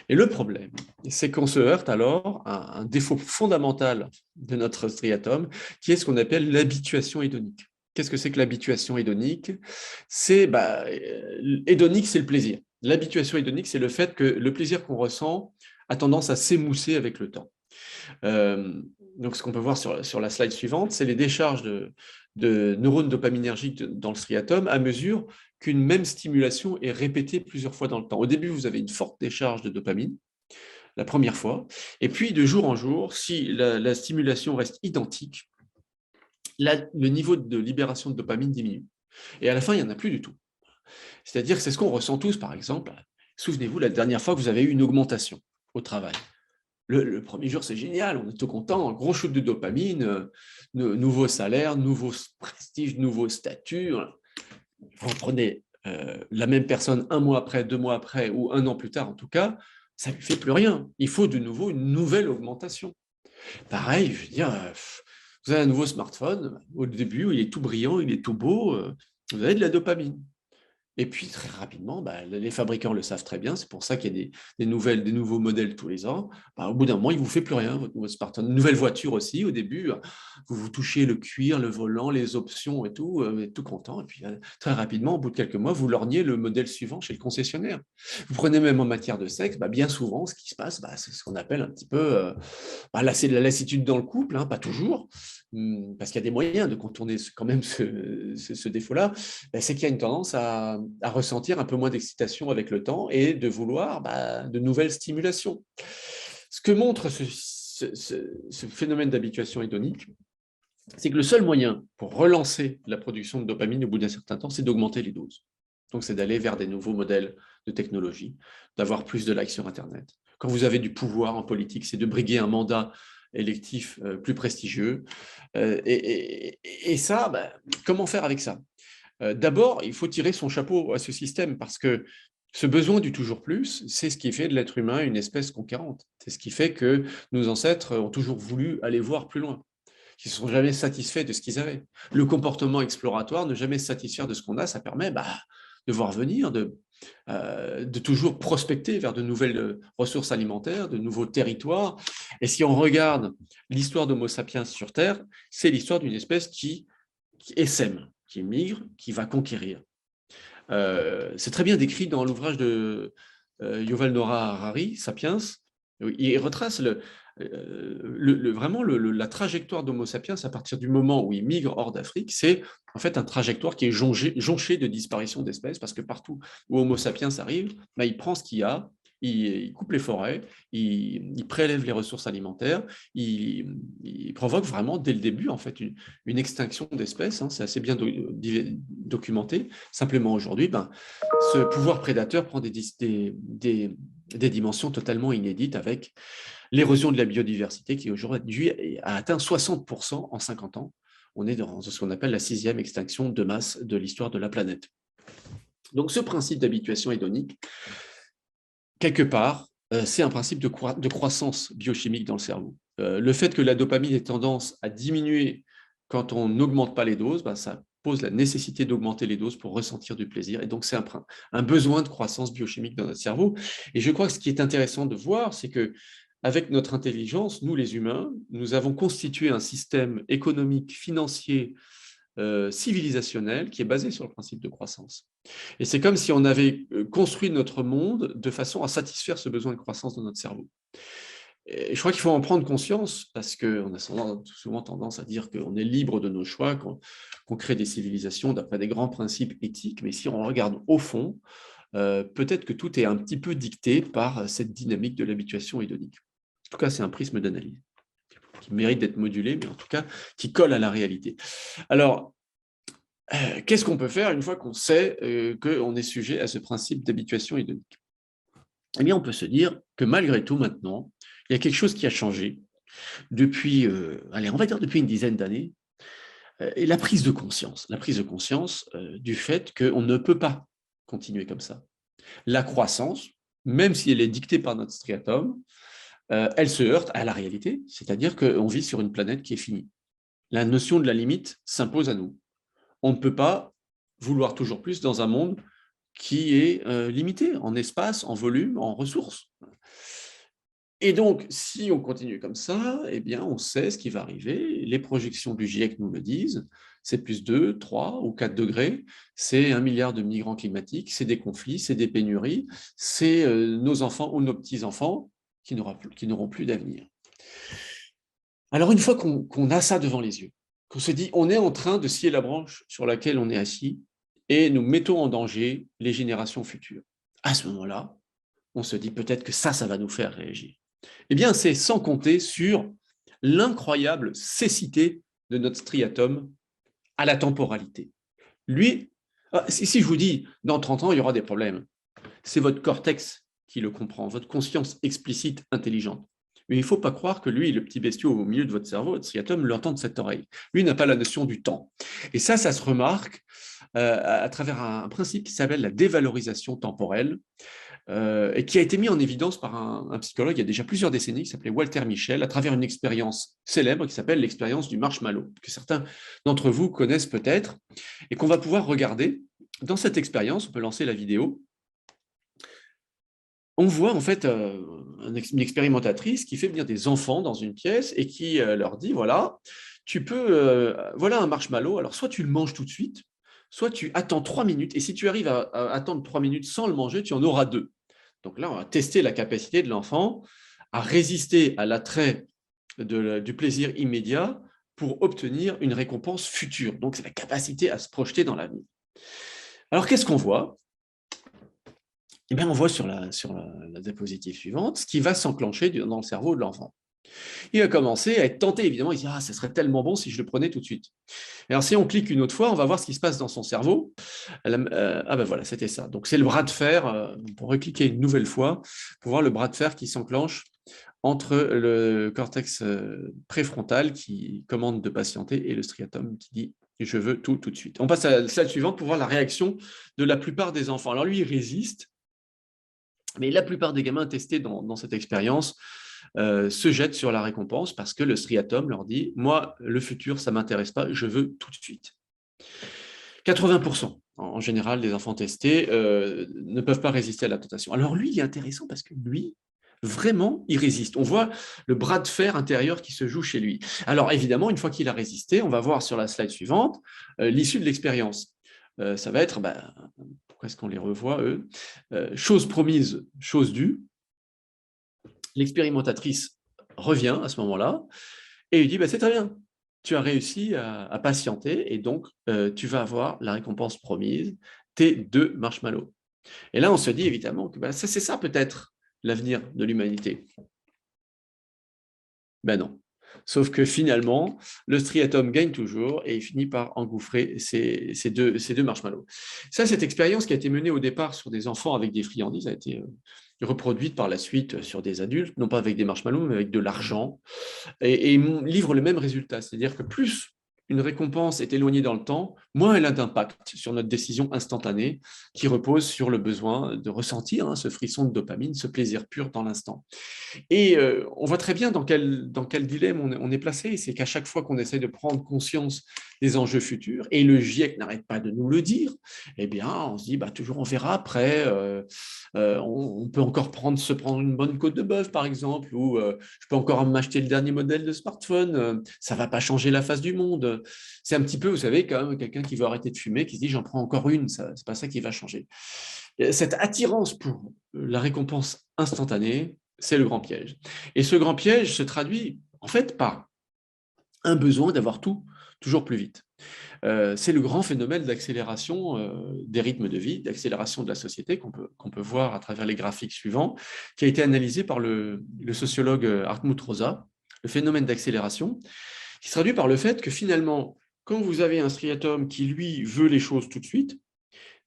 [SPEAKER 1] Et le problème, c'est qu'on se heurte alors à un défaut fondamental de notre striatum, qui est ce qu'on appelle l'habituation hédonique. Qu'est-ce que c'est que l'habituation hédonique? Hédonique, c'est le plaisir. L'habituation hédonique, c'est le fait que le plaisir qu'on ressent a tendance à s'émousser avec le temps. Donc, ce qu'on peut voir sur la slide suivante, c'est les décharges de neurones dopaminergiques dans le striatum à mesure qu'une même stimulation est répétée plusieurs fois dans le temps. Au début, vous avez une forte décharge de dopamine, la première fois, et puis de jour en jour, si la stimulation reste identique, le niveau de libération de dopamine diminue. Et à la fin, il n'y en a plus du tout. C'est-à-dire que c'est ce qu'on ressent tous, par exemple. Souvenez-vous, la dernière fois que vous avez eu une augmentation au travail. Le premier jour, c'est génial, on est tout content, un gros shoot de dopamine, nouveau salaire, nouveau prestige, nouveau statut. Vous prenez la même personne un mois après, 2 mois après, ou un an plus tard en tout cas, ça ne lui fait plus rien. Il faut de nouveau une nouvelle augmentation. Pareil, je veux dire, vous avez un nouveau smartphone, au début, il est tout brillant, il est tout beau, vous avez de la dopamine. Et puis, très rapidement, les fabricants le savent très bien, c'est pour ça qu'il y a des nouveaux modèles tous les ans. Au bout d'un moment, il ne vous fait plus rien, votre nouveau smartphone. Une nouvelle voiture aussi, au début, vous touchez le cuir, le volant, les options et tout, vous êtes tout content. Et puis, très rapidement, au bout de quelques mois, vous lorgnez le modèle suivant chez le concessionnaire. Vous prenez même en matière de sexe, bien souvent, ce qui se passe, c'est ce qu'on appelle un petit peu c'est de la lassitude dans le couple, pas toujours, parce qu'il y a des moyens de contourner quand même ce défaut-là, c'est qu'il y a une tendance à ressentir un peu moins d'excitation avec le temps et de vouloir de nouvelles stimulations. Ce que montre ce phénomène d'habituation hédonique, c'est que le seul moyen pour relancer la production de dopamine au bout d'un certain temps, c'est d'augmenter les doses. Donc, c'est d'aller vers des nouveaux modèles de technologie, d'avoir plus de likes sur Internet. Quand vous avez du pouvoir en politique, c'est de briguer un mandat électif plus prestigieux. Et ça, comment faire avec ça? D'abord, il faut tirer son chapeau à ce système parce que ce besoin du toujours plus, c'est ce qui fait de l'être humain une espèce conquérante. C'est ce qui fait que nos ancêtres ont toujours voulu aller voir plus loin, qui ne sont jamais satisfaits de ce qu'ils avaient. Le comportement exploratoire, ne jamais se satisfaire de ce qu'on a, ça permet de voir venir, de toujours prospecter vers de nouvelles ressources alimentaires, de nouveaux territoires. Et si on regarde l'histoire d'Homo sapiens sur Terre, c'est l'histoire d'une espèce qui essaime, qui migre, qui va conquérir. C'est très bien décrit dans l'ouvrage de Yuval Noah Harari, Sapiens. Il retrace vraiment la trajectoire d'Homo sapiens à partir du moment où il migre hors d'Afrique. C'est en fait une trajectoire qui est jonchée de disparition d'espèces parce que partout où Homo sapiens arrive, il prend ce qu'il y a, il coupe les forêts, il prélève les ressources alimentaires, il provoque vraiment dès le début en fait une extinction d'espèces. C'est assez bien documenté. Simplement aujourd'hui, ce pouvoir prédateur prend des dimensions totalement inédites avec l'érosion de la biodiversité qui aujourd'hui a atteint 60% en 50 ans. On est dans ce qu'on appelle la 6e extinction de masse de l'histoire de la planète. Donc ce principe d'habituation hédonique, quelque part, c'est un principe de croissance biochimique dans le cerveau. Le fait que la dopamine ait tendance à diminuer quand on n'augmente pas les doses, ça pose la nécessité d'augmenter les doses pour ressentir du plaisir. Et donc, c'est un besoin de croissance biochimique dans notre cerveau. Et je crois que ce qui est intéressant de voir, c'est que avec notre intelligence, nous les humains, nous avons constitué un système économique, financier, civilisationnel qui est basé sur le principe de croissance. Et c'est comme si on avait construit notre monde de façon à satisfaire ce besoin de croissance dans notre cerveau. Et je crois qu'il faut en prendre conscience parce qu'on a souvent tendance à dire qu'on est libre de nos choix, qu'on crée des civilisations d'après des grands principes éthiques, mais si on regarde au fond, peut-être que tout est un petit peu dicté par cette dynamique de l'habituation hédonique. En tout cas, c'est un prisme d'analyse qui mérite d'être modulé, mais en tout cas, qui colle à la réalité. Alors, qu'est-ce qu'on peut faire une fois qu'on sait qu'on est sujet à ce principe d'habituation hédonique? Eh bien, on peut se dire que malgré tout, maintenant, il y a quelque chose qui a changé depuis, on va dire depuis une dizaine d'années, et la prise de conscience du fait qu'on ne peut pas continuer comme ça. La croissance, même si elle est dictée par notre striatum, elle se heurte à la réalité, c'est-à-dire qu'on vit sur une planète qui est finie. La notion de la limite s'impose à nous. On ne peut pas vouloir toujours plus dans un monde qui est limité en espace, en volume, en ressources. Et donc, si on continue comme ça, eh bien, on sait ce qui va arriver. Les projections du GIEC nous le disent. C'est plus 2, 3 ou 4 degrés. C'est 1 milliard de migrants climatiques. C'est des conflits, c'est des pénuries. C'est nos enfants ou nos petits-enfants qui n'auront plus d'avenir. Alors, une fois qu'on a ça devant les yeux, qu'on se dit, on est en train de scier la branche sur laquelle on est assis et nous mettons en danger les générations futures. À ce moment-là, on se dit peut-être que ça va nous faire réagir. Eh bien, c'est sans compter sur l'incroyable cécité de notre striatum à la temporalité. Lui, si je vous dis, dans 30 ans, il y aura des problèmes, c'est votre cortex qui le comprend, votre conscience explicite, intelligente. Mais il ne faut pas croire que lui, le petit bestiau au milieu de votre cerveau, votre striatum, l'entend de cette oreille. Lui n'a pas la notion du temps. Et ça se remarque à travers un principe qui s'appelle la dévalorisation temporelle, et qui a été mis en évidence par un psychologue il y a déjà plusieurs décennies, qui s'appelait Walter Mischel, à travers une expérience célèbre qui s'appelle l'expérience du marshmallow, que certains d'entre vous connaissent peut-être, et qu'on va pouvoir regarder. Dans cette expérience, on peut lancer la vidéo. On voit en fait une expérimentatrice qui fait venir des enfants dans une pièce et qui leur dit, voilà, voilà un marshmallow, alors soit tu le manges tout de suite, soit tu attends 3 minutes, et si tu arrives à attendre 3 minutes sans le manger, tu en auras 2. Donc là, on va tester la capacité de l'enfant à résister à l'attrait du plaisir immédiat pour obtenir une récompense future. Donc, c'est la capacité à se projeter dans l'avenir. Alors, qu'est-ce qu'on voit? Eh bien, on voit sur la diapositive suivante ce qui va s'enclencher dans le cerveau de l'enfant. Il va commencer à être tenté, évidemment, il se dit « Ah, ça serait tellement bon si je le prenais tout de suite ». Alors, si on clique une autre fois, on va voir ce qui se passe dans son cerveau. Ben voilà, c'était ça. Donc, c'est le bras de fer, on pourrait cliquer une nouvelle fois pour voir le bras de fer qui s'enclenche entre le cortex préfrontal qui commande de patienter et le striatum qui dit « Je veux tout de suite ». On passe à la slide suivante pour voir la réaction de la plupart des enfants. Alors, lui, il résiste, mais la plupart des gamins testés dans cette expérience se jettent sur la récompense parce que le striatum leur dit « Moi, le futur, ça ne m'intéresse pas, je veux tout de suite ». 80% en général des enfants testés ne peuvent pas résister à la tentation. Alors lui, il est intéressant parce que lui, vraiment, il résiste. On voit le bras de fer intérieur qui se joue chez lui. Alors évidemment, une fois qu'il a résisté, on va voir sur la slide suivante l'issue de l'expérience. Ça va être, pourquoi est-ce qu'on les revoit, eux? Chose promise, chose due. L'expérimentatrice revient à ce moment-là et lui dit, c'est très bien, tu as réussi à patienter et donc tu vas avoir la récompense promise, tes 2 marshmallows. Et là, on se dit évidemment que c'est ça peut-être l'avenir de l'humanité. Ben non. Sauf que finalement, le striatum gagne toujours et il finit par engouffrer ces deux marshmallows. Ça, cette expérience qui a été menée au départ sur des enfants avec des friandises a été reproduite par la suite sur des adultes, non pas avec des marshmallows, mais avec de l'argent, et livre le même résultat. C'est-à-dire que plus une récompense est éloignée dans le temps, moins elle a d'impact sur notre décision instantanée qui repose sur le besoin de ressentir ce frisson de dopamine, ce plaisir pur dans l'instant. Et on voit très bien dans quel dilemme on est placé. C'est qu'à chaque fois qu'on essaie de prendre conscience des enjeux futurs, et le GIEC n'arrête pas de nous le dire, eh bien, on se dit, toujours on verra après. On peut encore se prendre une bonne côte de bœuf, par exemple, ou je peux encore m'acheter le dernier modèle de smartphone. Ça ne va pas changer la face du monde. C'est un petit peu, vous savez, quand même, quelqu'un qui veut arrêter de fumer, qui se dit, j'en prends encore une. Ce n'est pas ça qui va changer. Cette attirance pour la récompense instantanée, c'est le grand piège. Et ce grand piège se traduit en fait par un besoin d'avoir tout toujours plus vite. C'est le grand phénomène d'accélération des rythmes de vie, d'accélération de la société qu'on peut voir à travers les graphiques suivants, qui a été analysé par le sociologue Hartmut Rosa, le phénomène d'accélération, qui se traduit par le fait que finalement, quand vous avez un striatum qui, lui, veut les choses tout de suite,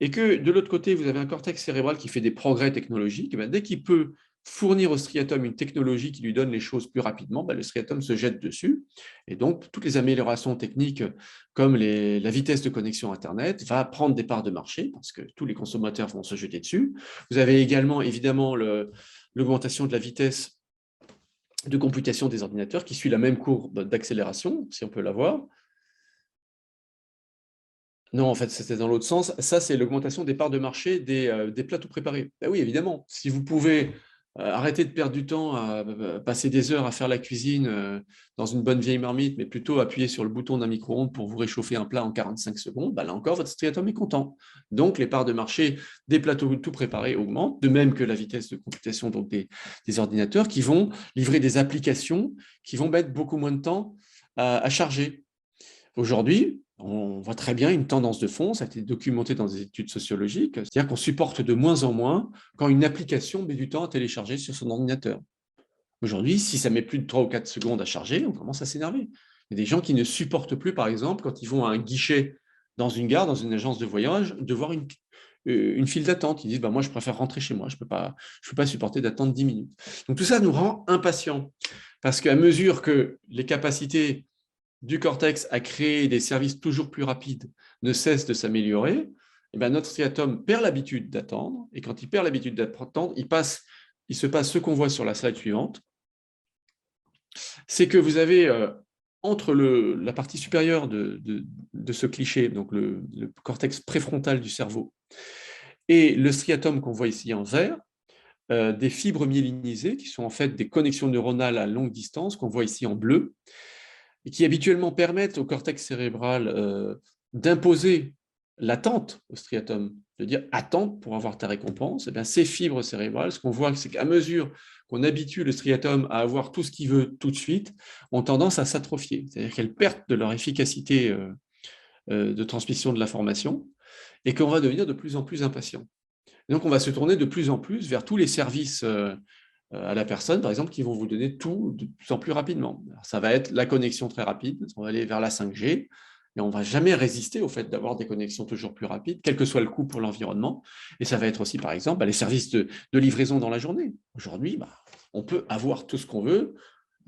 [SPEAKER 1] et que de l'autre côté, vous avez un cortex cérébral qui fait des progrès technologiques, dès qu'il peut fournir au striatum une technologie qui lui donne les choses plus rapidement, le striatum se jette dessus. Et donc, toutes les améliorations techniques, comme la vitesse de connexion Internet, va prendre des parts de marché, parce que tous les consommateurs vont se jeter dessus. Vous avez également, évidemment, l'augmentation de la vitesse de computation des ordinateurs, qui suit la même courbe d'accélération, si on peut la voir. Non, en fait, c'était dans l'autre sens. Ça, c'est l'augmentation des parts de marché des plats tout préparés. Oui, évidemment, si vous pouvez arrêter de perdre du temps à passer des heures à faire la cuisine dans une bonne vieille marmite, mais plutôt appuyer sur le bouton d'un micro-ondes pour vous réchauffer un plat en 45 secondes, là encore, votre striatum est content. Donc, les parts de marché des plats tout préparés augmentent, de même que la vitesse de computation donc des ordinateurs qui vont livrer des applications qui vont mettre beaucoup moins de temps à charger. Aujourd'hui, on voit très bien une tendance de fond, ça a été documenté dans des études sociologiques, c'est-à-dire qu'on supporte de moins en moins quand une application met du temps à télécharger sur son ordinateur. Aujourd'hui, si ça met plus de 3 ou 4 secondes à charger, on commence à s'énerver. Il y a des gens qui ne supportent plus, par exemple, quand ils vont à un guichet dans une gare, dans une agence de voyage, de voir une file d'attente. Ils disent, moi, je préfère rentrer chez moi, je ne peux pas supporter d'attendre 10 minutes. Donc tout ça nous rend impatients, parce qu'à mesure que les capacités du cortex à créer des services toujours plus rapides ne cesse de s'améliorer, notre striatum perd l'habitude d'attendre, et quand il perd l'habitude d'attendre, il se passe ce qu'on voit sur la slide suivante, c'est que vous avez entre la partie supérieure de ce cliché, donc le cortex préfrontal du cerveau, et le striatum qu'on voit ici en vert, des fibres myélinisées qui sont en fait des connexions neuronales à longue distance qu'on voit ici en bleu, et qui habituellement permettent au cortex cérébral d'imposer l'attente au striatum, de dire attends pour avoir ta récompense. Ces fibres cérébrales, ce qu'on voit, c'est qu'à mesure qu'on habitue le striatum à avoir tout ce qu'il veut tout de suite, ont tendance à s'atrophier, c'est-à-dire qu'elles perdent de leur efficacité de transmission de l'information et qu'on va devenir de plus en plus impatient. Et donc, on va se tourner de plus en plus vers tous les services à la personne, par exemple, qui vont vous donner tout de plus en plus rapidement. Alors, ça va être la connexion très rapide, on va aller vers la 5G, et on ne va jamais résister au fait d'avoir des connexions toujours plus rapides, quel que soit le coût pour l'environnement. Et ça va être aussi, par exemple, les services de livraison dans la journée. Aujourd'hui, on peut avoir tout ce qu'on veut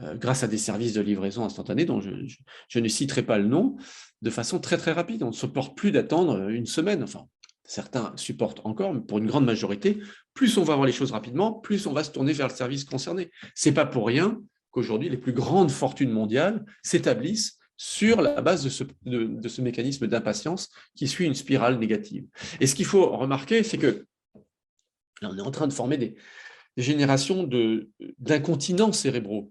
[SPEAKER 1] grâce à des services de livraison instantanée dont je ne citerai pas le nom, de façon très, très rapide. On ne supporte plus d'attendre une semaine, enfin, certains supportent encore, mais pour une grande majorité, plus on va avoir les choses rapidement, plus on va se tourner vers le service concerné. Ce n'est pas pour rien qu'aujourd'hui, les plus grandes fortunes mondiales s'établissent sur la base de ce mécanisme d'impatience qui suit une spirale négative. Et ce qu'il faut remarquer, c'est que là, on est en train de former des générations d'incontinents cérébraux.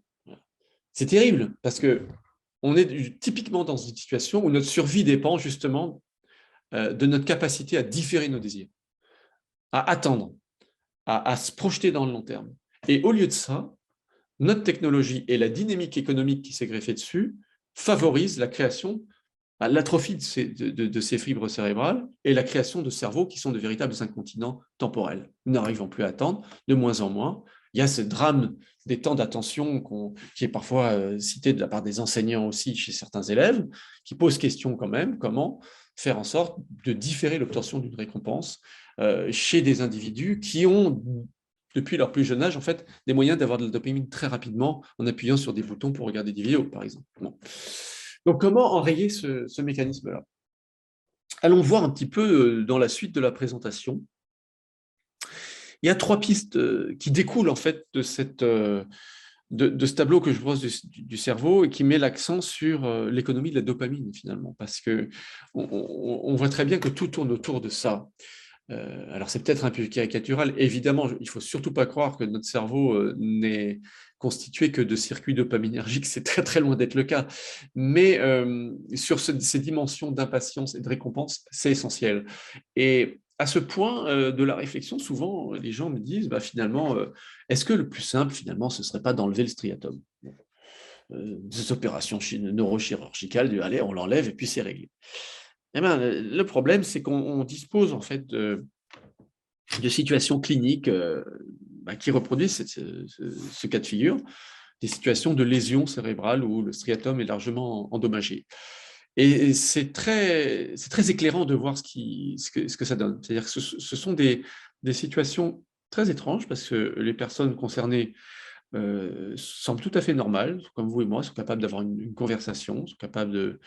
[SPEAKER 1] C'est terrible, parce qu'on est typiquement dans une situation où notre survie dépend justement de notre capacité à différer nos désirs, à attendre, à se projeter dans le long terme. Et au lieu de ça, notre technologie et la dynamique économique qui s'est greffée dessus favorisent la création, l'atrophie de ces fibres cérébrales et la création de cerveaux qui sont de véritables incontinents temporels. Nous n'arrivons plus à attendre, de moins en moins. Il y a ce drame des temps d'attention qui est parfois cité de la part des enseignants aussi chez certains élèves, qui pose question quand même, comment faire en sorte de différer l'obtention d'une récompense chez des individus qui ont, depuis leur plus jeune âge, en fait, des moyens d'avoir de la dopamine très rapidement en appuyant sur des boutons pour regarder des vidéos, par exemple. Bon. Donc, comment enrayer ce mécanisme-là? Allons voir un petit peu dans la suite de la présentation. Il y a 3 pistes qui découlent en fait de ce tableau que je brosse du cerveau et qui met l'accent sur l'économie de la dopamine finalement, parce que on voit très bien que tout tourne autour de ça. Alors c'est peut-être un peu caricatural, évidemment, il ne faut surtout pas croire que notre cerveau n'est constitué que de circuits dopaminergiques, c'est très très loin d'être le cas. Mais sur ces dimensions d'impatience et de récompense, c'est essentiel. Et à ce point de la réflexion, souvent les gens me disent, bah, finalement, est-ce que le plus simple, finalement, ce ne serait pas d'enlever le striatum? Des opérations neurochirurgicales, allez, on l'enlève et puis c'est réglé. Eh ben, le problème, c'est qu'on dispose en fait de situations cliniques qui reproduisent ce cas de figure, des situations de lésions cérébrales où le striatum est largement endommagé. Et c'est très éclairant de voir ce que ça donne. C'est-à-dire que ce sont des situations très étranges parce que les personnes concernées semblent tout à fait normales, comme vous et moi, sont capables d'avoir une conversation, sont capables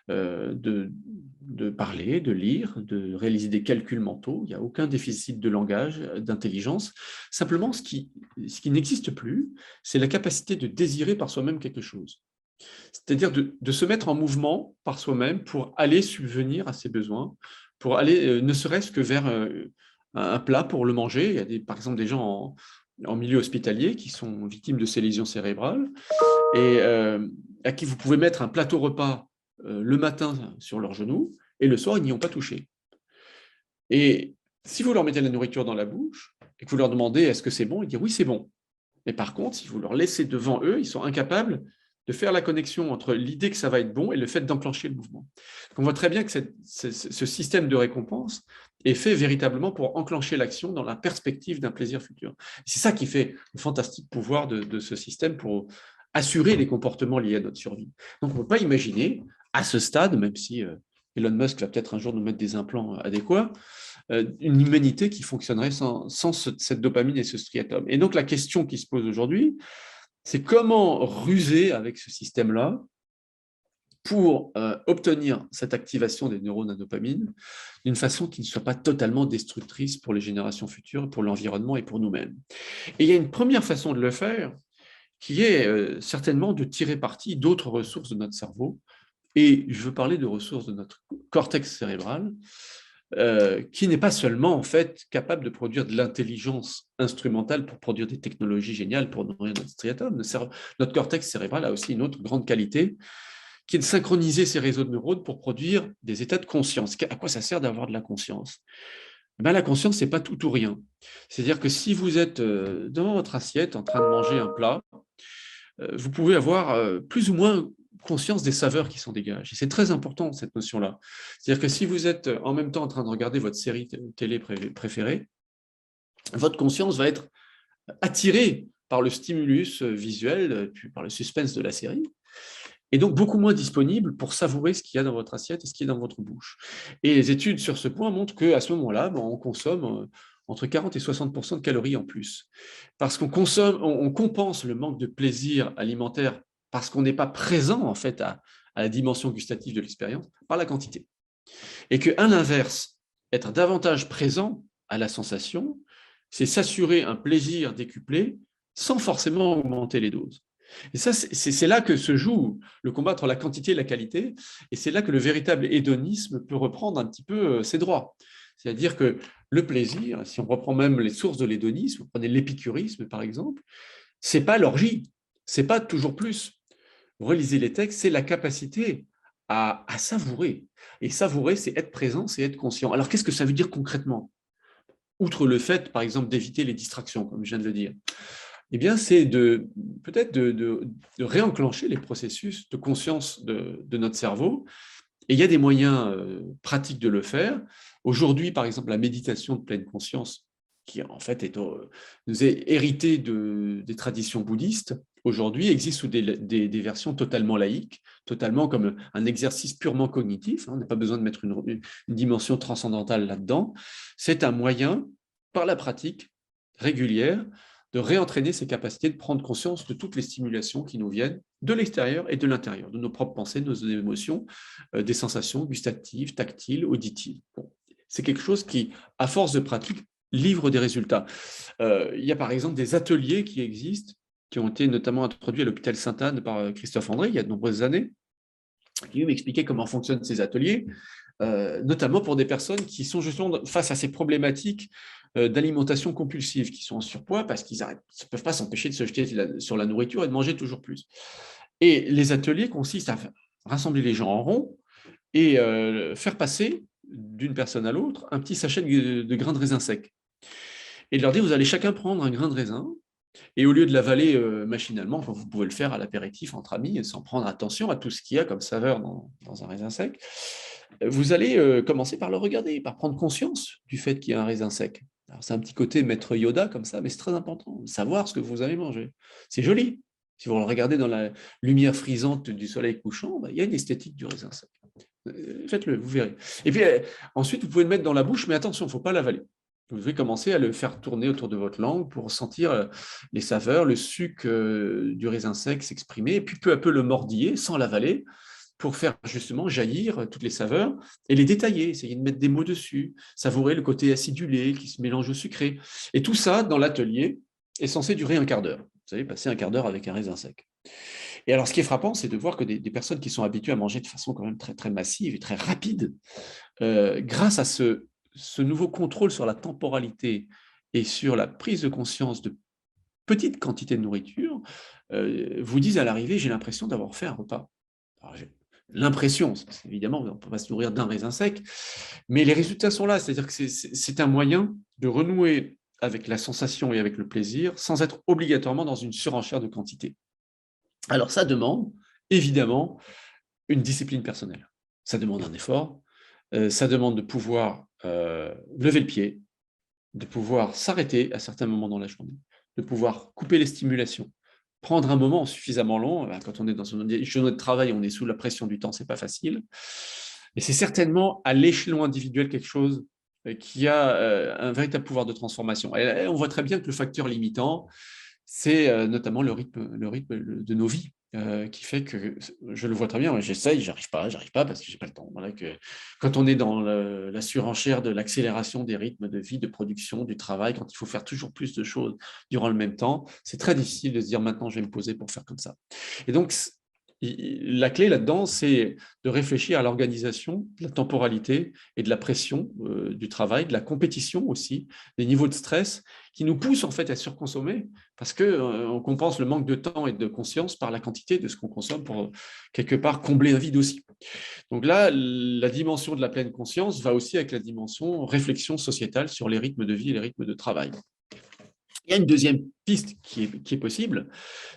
[SPEAKER 1] de parler, de lire, de réaliser des calculs mentaux. Il n'y a aucun déficit de langage, d'intelligence. Simplement, ce qui n'existe plus, c'est la capacité de désirer par soi-même quelque chose. C'est-à-dire de se mettre en mouvement par soi-même pour aller subvenir à ses besoins, pour aller ne serait-ce que vers un plat pour le manger. Il y a par exemple des gens en milieu hospitalier qui sont victimes de ces lésions cérébrales et à qui vous pouvez mettre un plateau repas le matin sur leurs genoux et le soir, ils n'y ont pas touché. Et si vous leur mettez la nourriture dans la bouche et que vous leur demandez est-ce que c'est bon, ils disent oui, c'est bon. Mais par contre, si vous leur laissez devant eux, ils sont incapables de faire la connexion entre l'idée que ça va être bon et le fait d'enclencher le mouvement. Donc on voit très bien que ce système de récompense est fait véritablement pour enclencher l'action dans la perspective d'un plaisir futur. C'est ça qui fait le fantastique pouvoir de ce système pour assurer les comportements liés à notre survie. Donc on ne peut pas imaginer, à ce stade, même si Elon Musk va peut-être un jour nous mettre des implants adéquats, une humanité qui fonctionnerait sans cette dopamine et ce striatum. Et donc la question qui se pose aujourd'hui, c'est comment ruser avec ce système-là pour obtenir cette activation des neurones à dopamine d'une façon qui ne soit pas totalement destructrice pour les générations futures, pour l'environnement et pour nous-mêmes. Et il y a une première façon de le faire qui est certainement de tirer parti d'autres ressources de notre cerveau. Et je veux parler de ressources de notre cortex cérébral, qui n'est pas seulement en fait capable de produire de l'intelligence instrumentale pour produire des technologies géniales pour nourrir notre striatum. Notre cortex cérébral a aussi une autre grande qualité, qui est de synchroniser ces réseaux de neurones pour produire des états de conscience. À quoi ça sert d'avoir de la conscience? La conscience, c'est pas tout ou rien. C'est-à-dire que si vous êtes devant votre assiette en train de manger un plat, vous pouvez avoir plus ou moins conscience des saveurs qui s'en dégagent. Et c'est très important, cette notion-là. C'est-à-dire que si vous êtes en même temps en train de regarder votre série télé préférée, votre conscience va être attirée par le stimulus visuel, puis par le suspense de la série, et donc beaucoup moins disponible pour savourer ce qu'il y a dans votre assiette et ce qui est dans votre bouche. Et les études sur ce point montrent qu'à ce moment-là, on consomme entre 40 et 60% de calories en plus. Parce qu'on on compense le manque de plaisir alimentaire parce qu'on n'est pas présent en fait à la dimension gustative de l'expérience par la quantité. Et qu'à l'inverse, être davantage présent à la sensation, c'est s'assurer un plaisir décuplé sans forcément augmenter les doses. Et ça, c'est là que se joue le combat entre la quantité et la qualité, et c'est là que le véritable hédonisme peut reprendre un petit peu ses droits. C'est-à-dire que le plaisir, si on reprend même les sources de l'hédonisme, vous prenez l'épicurisme par exemple, c'est pas l'orgie, c'est pas toujours plus. Vous relisez les textes, c'est la capacité à savourer. Et savourer, c'est être présent, c'est être conscient. Alors qu'est-ce que ça veut dire concrètement? Outre le fait, par exemple, d'éviter les distractions, comme je viens de le dire, eh bien, c'est peut-être de réenclencher les processus de conscience de notre cerveau. Et il y a des moyens pratiques de le faire. Aujourd'hui, par exemple, la méditation de pleine conscience, qui en fait nous est héritée des traditions bouddhistes, aujourd'hui existe sous des versions totalement laïques, totalement comme un exercice purement cognitif. On n'a pas besoin de mettre une dimension transcendantale là-dedans. C'est un moyen, par la pratique régulière, de réentraîner ces capacités de prendre conscience de toutes les stimulations qui nous viennent de l'extérieur et de l'intérieur, de nos propres pensées, de nos émotions, des sensations gustatives, tactiles, auditives. Bon. C'est quelque chose qui, à force de pratique, livre des résultats. Il y a par exemple des ateliers qui existent, qui ont été notamment introduits à l'hôpital Sainte-Anne par Christophe André il y a de nombreuses années, qui m'expliquait comment fonctionnent ces ateliers, notamment pour des personnes qui sont justement face à ces problématiques d'alimentation compulsive, qui sont en surpoids parce qu'ils ne peuvent pas s'empêcher de se jeter sur la nourriture et de manger toujours plus. Et les ateliers consistent à rassembler les gens en rond et faire passer d'une personne à l'autre un petit sachet de grains de raisin sec. Et de leur dire, vous allez chacun prendre un grain de raisin, et au lieu de l'avaler machinalement, vous pouvez le faire à l'apéritif entre amis, sans prendre attention à tout ce qu'il y a comme saveur dans un raisin sec, vous allez commencer par le regarder, par prendre conscience du fait qu'il y a un raisin sec. C'est un petit côté maître Yoda comme ça, mais c'est très important, de savoir ce que vous avez mangé. C'est joli. Si vous le regardez dans la lumière frisante du soleil couchant, il y a une esthétique du raisin sec. Faites-le, vous verrez. Et puis ensuite, vous pouvez le mettre dans la bouche, mais attention, il ne faut pas l'avaler. Vous devez commencer à le faire tourner autour de votre langue pour sentir les saveurs, le sucre du raisin sec s'exprimer, et puis peu à peu le mordiller sans l'avaler, pour faire justement jaillir toutes les saveurs et les détailler, essayer de mettre des mots dessus, savourer le côté acidulé qui se mélange au sucré. Et tout ça, dans l'atelier, est censé durer un quart d'heure. Vous allez passer un quart d'heure avec un raisin sec. Et alors, ce qui est frappant, c'est de voir que des personnes qui sont habituées à manger de façon quand même très, très massive et très rapide, grâce à ce nouveau contrôle sur la temporalité et sur la prise de conscience de petites quantités de nourriture, vous disent à l'arrivée, j'ai l'impression d'avoir fait un repas. Alors, l'impression, évidemment, on ne peut pas se nourrir d'un raisin sec, mais les résultats sont là, c'est-à-dire que c'est un moyen de renouer avec la sensation et avec le plaisir sans être obligatoirement dans une surenchère de quantité. Alors ça demande, évidemment, une discipline personnelle. Ça demande un effort, ça demande de pouvoir lever le pied, de pouvoir s'arrêter à certains moments dans la journée, de pouvoir couper les stimulations, prendre un moment suffisamment long. Quand on est dans une journée de travail, on est sous la pression du temps, c'est pas facile. Et c'est certainement à l'échelon individuel quelque chose qui a un véritable pouvoir de transformation. Et on voit très bien que le facteur limitant, c'est notamment le rythme de nos vies. Qui fait que je le vois très bien, j'essaye, j'arrive pas parce que j'ai pas le temps. Voilà, que quand on est dans la surenchère de l'accélération des rythmes de vie, de production, du travail, quand il faut faire toujours plus de choses durant le même temps, c'est très difficile de se dire maintenant je vais me poser pour faire comme ça. Et donc la clé là-dedans, c'est de réfléchir à l'organisation, de la temporalité et de la pression du travail, de la compétition aussi, des niveaux de stress qui nous poussent en fait à surconsommer parce qu'on compense le manque de temps et de conscience par la quantité de ce qu'on consomme pour quelque part combler un vide aussi. Donc là, la dimension de la pleine conscience va aussi avec la dimension réflexion sociétale sur les rythmes de vie et les rythmes de travail. Il y a une deuxième piste qui est possible,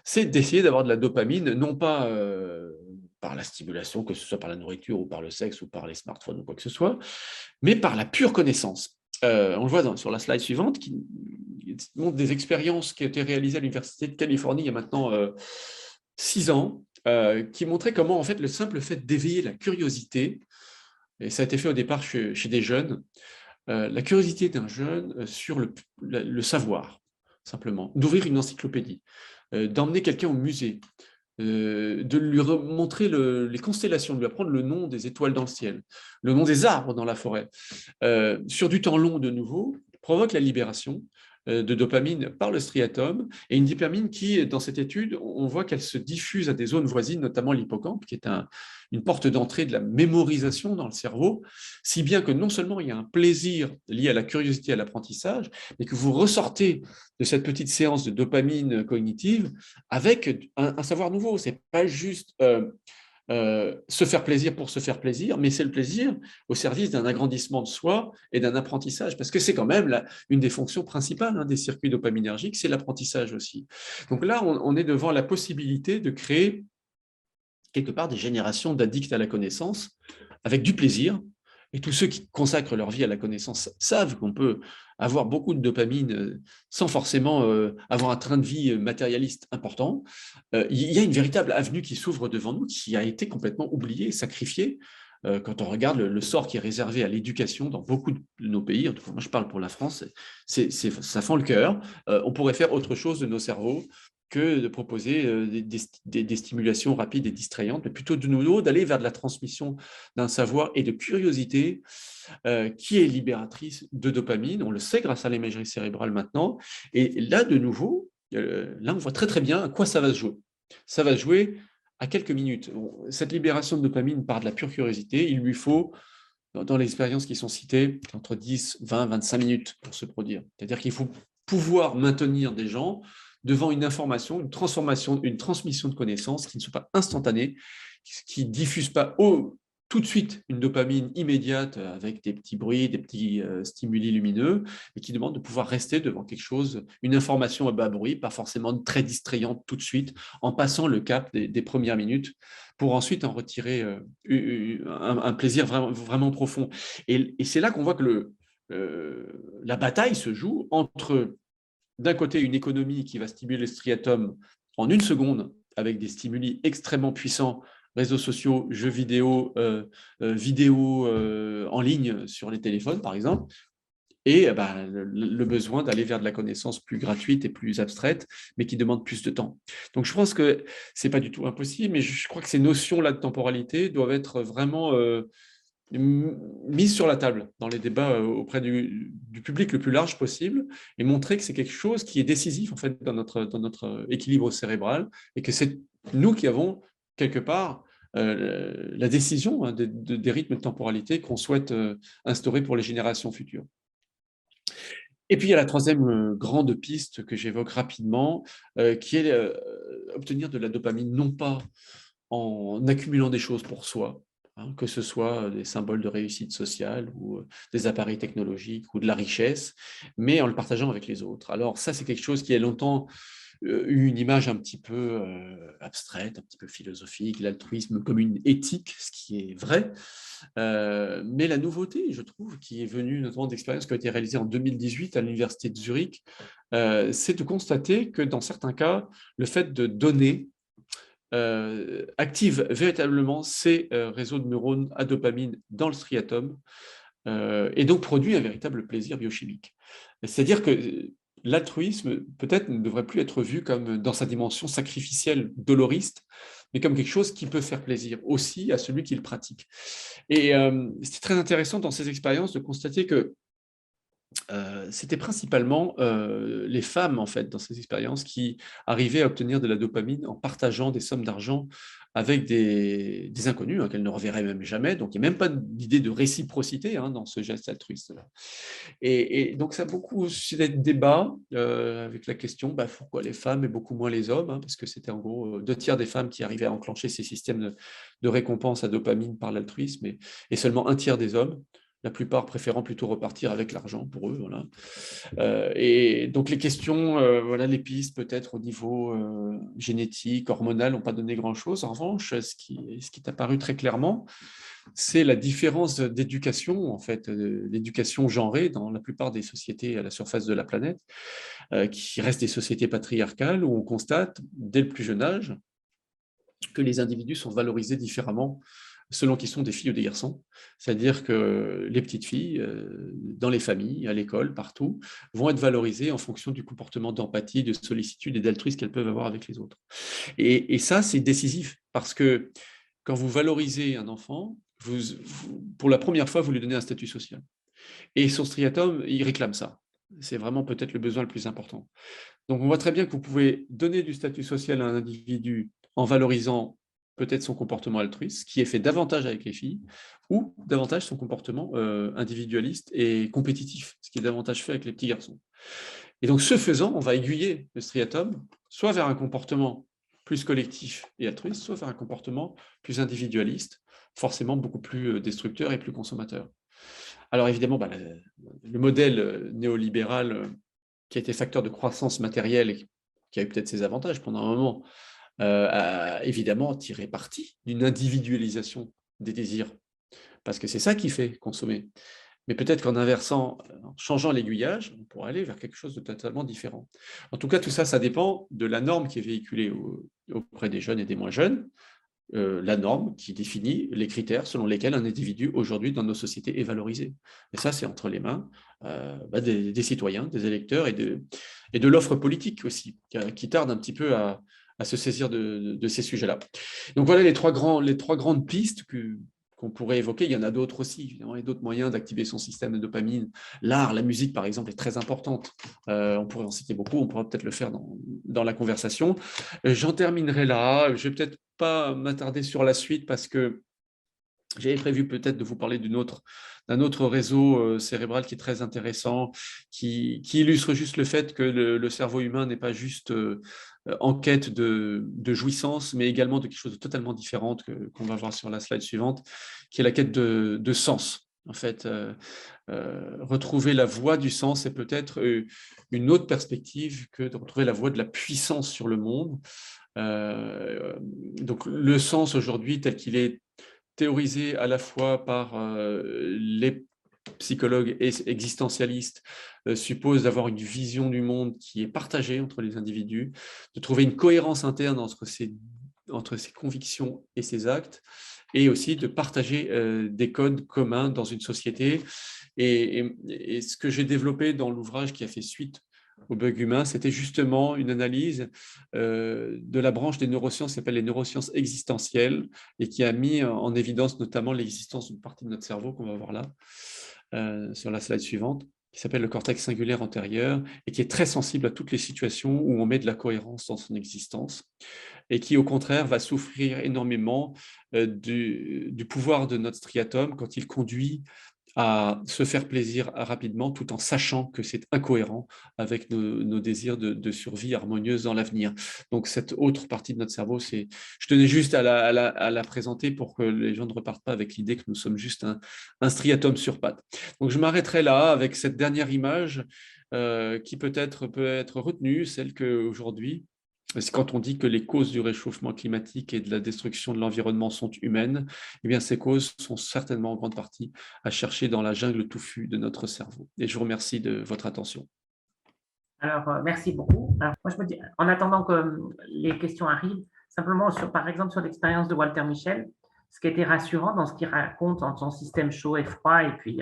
[SPEAKER 1] c'est d'essayer d'avoir de la dopamine, non pas par la stimulation, que ce soit par la nourriture ou par le sexe ou par les smartphones ou quoi que ce soit, mais par la pure connaissance. On le voit sur la slide suivante, qui montre des expériences qui ont été réalisées à l'Université de Californie il y a maintenant 6 ans, qui montraient comment en fait le simple fait d'éveiller la curiosité, et ça a été fait au départ chez des jeunes, la curiosité d'un jeune sur le savoir, simplement, d'ouvrir une encyclopédie, d'emmener quelqu'un au musée, de lui montrer les constellations, de lui apprendre le nom des étoiles dans le ciel, le nom des arbres dans la forêt, sur du temps long de nouveau, provoque la libération de dopamine par le striatum, et une dopamine qui, dans cette étude, on voit qu'elle se diffuse à des zones voisines, notamment l'hippocampe, qui est une porte d'entrée de la mémorisation dans le cerveau, si bien que non seulement il y a un plaisir lié à la curiosité et à l'apprentissage, mais que vous ressortez de cette petite séance de dopamine cognitive avec un savoir nouveau. Ce n'est pas juste se faire plaisir pour se faire plaisir, mais c'est le plaisir au service d'un agrandissement de soi et d'un apprentissage, parce que c'est quand même une des fonctions principales des circuits dopaminergiques, c'est l'apprentissage aussi. Donc là, on est devant la possibilité de créer quelque part des générations d'addicts à la connaissance avec du plaisir. Et tous ceux qui consacrent leur vie à la connaissance savent qu'on peut avoir beaucoup de dopamine sans forcément avoir un train de vie matérialiste important. Il y a une véritable avenue qui s'ouvre devant nous, qui a été complètement oubliée, sacrifiée quand on regarde le sort qui est réservé à l'éducation dans beaucoup de nos pays, en tout cas, moi je parle pour la France, ça fend le cœur. On pourrait faire autre chose de nos cerveaux que de proposer des stimulations rapides et distrayantes, mais plutôt de nouveau d'aller vers de la transmission d'un savoir et de curiosité qui est libératrice de dopamine. On le sait grâce à l'imagerie cérébrale maintenant. Et là, de nouveau, là, on voit très très bien à quoi ça va se jouer. Ça va se jouer à quelques minutes. Cette libération de dopamine part de la pure curiosité. Il lui faut, dans les expériences qui sont citées, entre 10, 20, 25 minutes pour se produire. C'est-à-dire qu'il faut pouvoir maintenir des gens devant une information, une transformation, une transmission de connaissances qui ne sont pas instantanées, qui ne diffusent pas tout de suite une dopamine immédiate avec des petits bruits, des petits stimuli lumineux, et qui demandent de pouvoir rester devant quelque chose, une information à bas bruit, pas forcément très distrayante tout de suite, en passant le cap des premières minutes, pour ensuite en retirer un plaisir vraiment, vraiment profond. Et c'est là qu'on voit que la bataille se joue entre, d'un côté, une économie qui va stimuler le striatum en une seconde, avec des stimuli extrêmement puissants, réseaux sociaux, jeux vidéo, vidéos en ligne sur les téléphones, par exemple, et le besoin d'aller vers de la connaissance plus gratuite et plus abstraite, mais qui demande plus de temps. Donc je pense que ce n'est pas du tout impossible, mais je crois que ces notions-là de temporalité doivent être vraiment mise sur la table dans les débats auprès du public le plus large possible, et montrer que c'est quelque chose qui est décisif en fait dans notre équilibre cérébral, et que c'est nous qui avons quelque part la décision hein, des rythmes de temporalité qu'on souhaite instaurer pour les générations futures. Et puis il y a la troisième grande piste que j'évoque rapidement, qui est obtenir de la dopamine non pas en accumulant des choses pour soi, hein, que ce soit des symboles de réussite sociale ou des appareils technologiques ou de la richesse, mais en le partageant avec les autres. Alors ça, c'est quelque chose qui a longtemps eu une image un petit peu abstraite, un petit peu philosophique, l'altruisme comme une éthique, ce qui est vrai. Mais la nouveauté, je trouve, qui est venue notamment d'expériences qui ont été réalisées en 2018 à l'Université de Zurich, c'est de constater que dans certains cas, le fait de donner active véritablement ces réseaux de neurones à dopamine dans le striatum et donc produit un véritable plaisir biochimique. C'est-à-dire que l'altruisme peut-être ne devrait plus être vu comme dans sa dimension sacrificielle, doloriste, mais comme quelque chose qui peut faire plaisir aussi à celui qui le pratique. Et c'était très intéressant dans ces expériences de constater que c'était principalement les femmes, en fait, dans ces expériences, qui arrivaient à obtenir de la dopamine en partageant des sommes d'argent avec des inconnus hein, qu'elles ne reverraient même jamais. Donc, il n'y a même pas d'idée de réciprocité hein, dans ce geste altruiste-là. Et donc, ça a beaucoup suscité de débats avec la question pourquoi les femmes et beaucoup moins les hommes, hein, parce que c'était en gros 2/3 des femmes qui arrivaient à enclencher ces systèmes de récompense à dopamine par l'altruisme et seulement 1/3 des hommes, la plupart préférant plutôt repartir avec l'argent pour eux. Voilà. Et donc les questions, voilà, les pistes peut-être au niveau génétique, hormonal, n'ont pas donné grand-chose. En revanche, ce qui est apparu très clairement, c'est la différence d'éducation, en fait, l'éducation genrée dans la plupart des sociétés à la surface de la planète, qui restent des sociétés patriarcales où on constate, dès le plus jeune âge, que les individus sont valorisés différemment selon qu'ils sont des filles ou des garçons. C'est-à-dire que les petites filles, dans les familles, à l'école, partout, vont être valorisées en fonction du comportement d'empathie, de sollicitude et d'altruisme qu'elles peuvent avoir avec les autres. Et ça, c'est décisif, parce que quand vous valorisez un enfant, pour la première fois, vous lui donnez un statut social. Et son striatum, il réclame ça. C'est vraiment peut-être le besoin le plus important. Donc on voit très bien que vous pouvez donner du statut social à un individu en valorisant peut-être son comportement altruiste, qui est fait davantage avec les filles, ou davantage son comportement individualiste et compétitif, ce qui est davantage fait avec les petits garçons. Et donc ce faisant, on va aiguiller le striatum, soit vers un comportement plus collectif et altruiste, soit vers un comportement plus individualiste, forcément beaucoup plus destructeur et plus consommateur. Alors évidemment, le modèle néolibéral qui a été facteur de croissance matérielle et qui a eu peut-être ses avantages pendant un moment, a évidemment tiré parti d'une individualisation des désirs, parce que c'est ça qui fait consommer. Mais peut-être qu'en inversant, en changeant l'aiguillage, on pourrait aller vers quelque chose de totalement différent. En tout cas, tout ça, ça dépend de la norme qui est véhiculée auprès des jeunes et des moins jeunes, la norme qui définit les critères selon lesquels un individu aujourd'hui dans nos sociétés est valorisé. Et ça, c'est entre les mains des citoyens, des électeurs et de l'offre politique aussi, qui tarde un petit peu à se saisir de ces sujets-là. Donc voilà les trois grandes pistes qu'on pourrait évoquer. Il y en a d'autres aussi, évidemment, il y a d'autres moyens d'activer son système de dopamine. L'art, la musique, par exemple, est très importante. On pourrait en citer beaucoup, on pourrait peut-être le faire dans la conversation. J'en terminerai là. Je vais peut-être pas m'attarder sur la suite parce que j'avais prévu peut-être de vous parler d'un autre réseau cérébral qui est très intéressant, qui illustre juste le fait que le cerveau humain n'est pas juste en quête de jouissance, mais également de quelque chose de totalement différent qu'on va voir sur la slide suivante, qui est la quête de sens. En fait, retrouver la voie du sens est peut-être une autre perspective que de retrouver la voie de la puissance sur le monde. Donc le sens aujourd'hui tel qu'il est théorisé à la fois par les psychologues et existentialistes, suppose d'avoir une vision du monde qui est partagée entre les individus, de trouver une cohérence interne entre ses convictions et ses actes, et aussi de partager des codes communs dans une société. Et ce que j'ai développé dans l'ouvrage qui a fait suite au bug humain, c'était justement une analyse de la branche des neurosciences qui s'appelle les neurosciences existentielles et qui a mis en évidence notamment l'existence d'une partie de notre cerveau qu'on va voir là, sur la slide suivante, qui s'appelle le cortex singulaire antérieur et qui est très sensible à toutes les situations où on met de la cohérence dans son existence et qui, au contraire, va souffrir énormément du pouvoir de notre striatum quand il conduit à se faire plaisir rapidement tout en sachant que c'est incohérent avec nos désirs de survie harmonieuse dans l'avenir. Donc cette autre partie de notre cerveau, je tenais juste à la présenter pour que les gens ne repartent pas avec l'idée que nous sommes juste un striatum sur pattes. Donc je m'arrêterai là avec cette dernière image qui peut-être peut être retenue, celle qu'aujourd'hui, c'est quand on dit que les causes du réchauffement climatique et de la destruction de l'environnement sont humaines, eh bien ces causes sont certainement en grande partie à chercher dans la jungle touffue de notre cerveau. Et je vous remercie de votre attention.
[SPEAKER 2] Alors, merci beaucoup. Alors, moi, je me dis, en attendant que les questions arrivent, simplement, par exemple, sur l'expérience de Walter Michel, ce qui était rassurant dans ce qu'il raconte en son système chaud et froid, et puis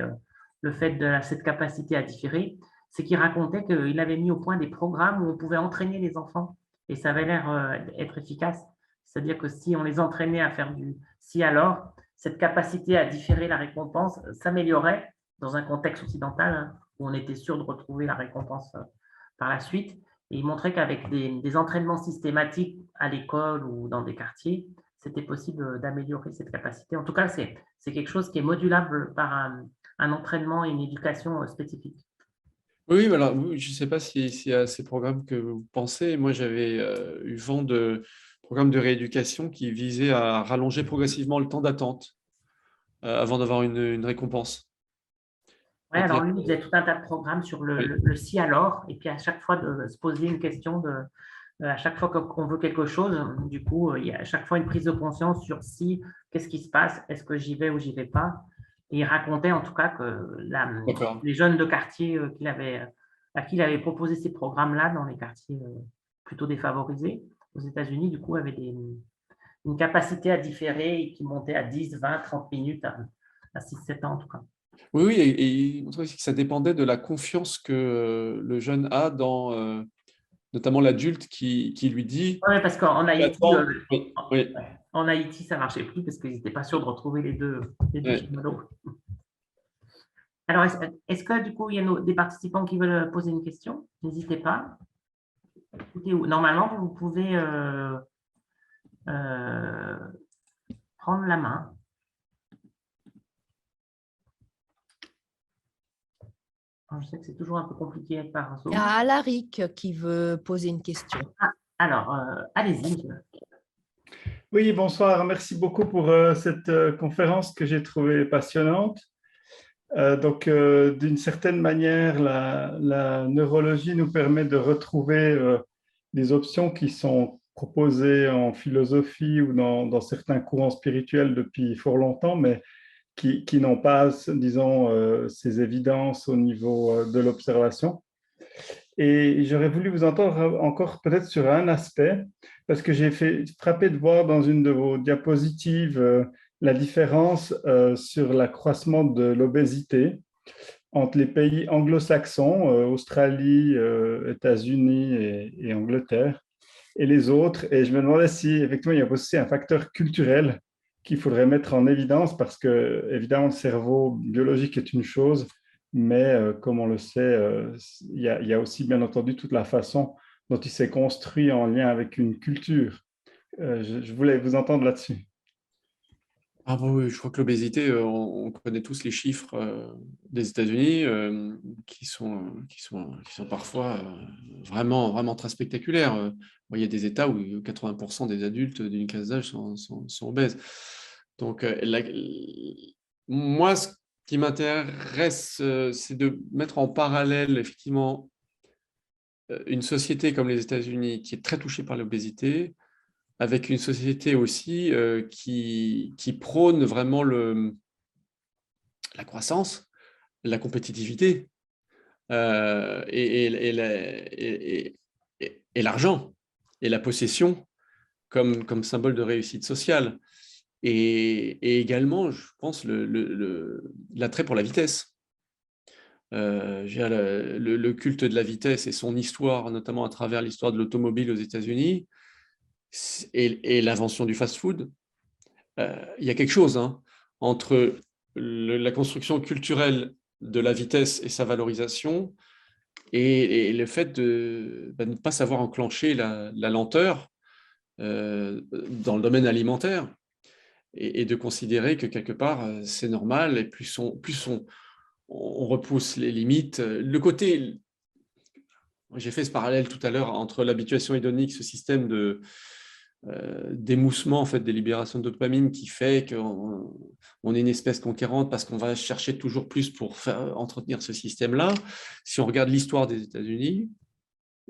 [SPEAKER 2] le fait de cette capacité à différer, c'est qu'il racontait qu'il avait mis au point des programmes où on pouvait entraîner les enfants, et ça avait l'air être efficace. C'est-à-dire que si on les entraînait à faire du si alors, cette capacité à différer la récompense s'améliorait dans un contexte occidental hein, où on était sûr de retrouver la récompense par la suite. Et il montrait qu'avec des entraînements systématiques à l'école ou dans des quartiers, c'était possible d'améliorer cette capacité. En tout cas, c'est quelque chose qui est modulable par un entraînement et une éducation spécifique.
[SPEAKER 1] Oui, alors, je ne sais pas si à ces programmes que vous pensez. Moi, j'avais eu vent de programmes de rééducation qui visaient à rallonger progressivement le temps d'attente avant d'avoir une récompense.
[SPEAKER 2] Ouais, alors lui, il faisait tout un tas de programmes sur le si alors, et puis à chaque fois de se poser une question à chaque fois qu'on veut quelque chose, du coup, il y a à chaque fois une prise de conscience sur si, qu'est-ce qui se passe, est-ce que j'y vais ou j'y vais pas. Et il racontait en tout cas que les jeunes de quartier à qui il avait proposé ces programmes-là dans les quartiers plutôt défavorisés aux États-Unis, du coup, avaient une capacité à différer et qui montait à 10, 20, 30 minutes à 6, 7 ans en tout cas.
[SPEAKER 1] Oui, oui, et il montrait aussi que ça dépendait de la confiance que le jeune a dans notamment l'adulte qui lui dit
[SPEAKER 2] Oui, parce qu'en Haïti,
[SPEAKER 1] oui, oui,
[SPEAKER 2] en Haïti, ça ne marchait plus parce qu'ils n'étaient pas sûrs de retrouver les deux
[SPEAKER 1] oui.
[SPEAKER 2] jumeaux. Alors, est-ce que du coup, il y a des participants qui veulent poser une question? N'hésitez pas. Normalement, vous pouvez prendre la main. Je sais que c'est toujours un peu compliqué par Zoom.
[SPEAKER 3] Il y a Alaric qui veut poser une question.
[SPEAKER 2] Ah, alors, allez-y.
[SPEAKER 4] Oui, bonsoir. Merci beaucoup pour cette conférence que j'ai trouvée passionnante. D'une certaine manière, la neurologie nous permet de retrouver des options qui sont proposées en philosophie ou dans certains courants spirituels depuis fort longtemps, mais qui n'ont pas, disons, ces évidences au niveau de l'observation. Et j'aurais voulu vous entendre encore peut-être sur un aspect, parce que j'ai fait frapper de voir dans une de vos diapositives la différence sur l'accroissement de l'obésité entre les pays anglo-saxons, Australie, États-Unis et Angleterre, et les autres. Et je me demandais si effectivement il y a aussi un facteur culturel qu'il faudrait mettre en évidence parce que évidemment le cerveau biologique est une chose, mais comme on le sait, il y a aussi bien entendu toute la façon dont il s'est construit en lien avec une culture. Je voulais vous entendre là-dessus.
[SPEAKER 1] Ah bon, oui, je crois que l'obésité, on connaît tous les chiffres des États-Unis qui sont parfois vraiment, vraiment très spectaculaires. Il y a des États où 80% des adultes d'une classe d'âge sont obèses. Donc, moi, ce qui m'intéresse, c'est de mettre en parallèle, effectivement, une société comme les États-Unis qui est très touchée par l'obésité, avec une société aussi qui prône vraiment la croissance, la compétitivité et l'argent et la possession comme symbole de réussite sociale. Et également, je pense, l'attrait pour la vitesse. Le culte de la vitesse et son histoire, notamment à travers l'histoire de l'automobile aux États-Unis, et l'invention du fast-food, il y a quelque chose entre la construction culturelle de la vitesse et sa valorisation et le fait de ne pas savoir enclencher la lenteur dans le domaine alimentaire et de considérer que quelque part c'est normal et plus on repousse les limites. J'ai fait ce parallèle tout à l'heure entre l'habituation hédonique, ce système d'émoussement en fait, des libérations de dopamine qui fait qu'on est une espèce conquérante parce qu'on va chercher toujours plus pour entretenir ce système-là. Si on regarde l'histoire des États-Unis,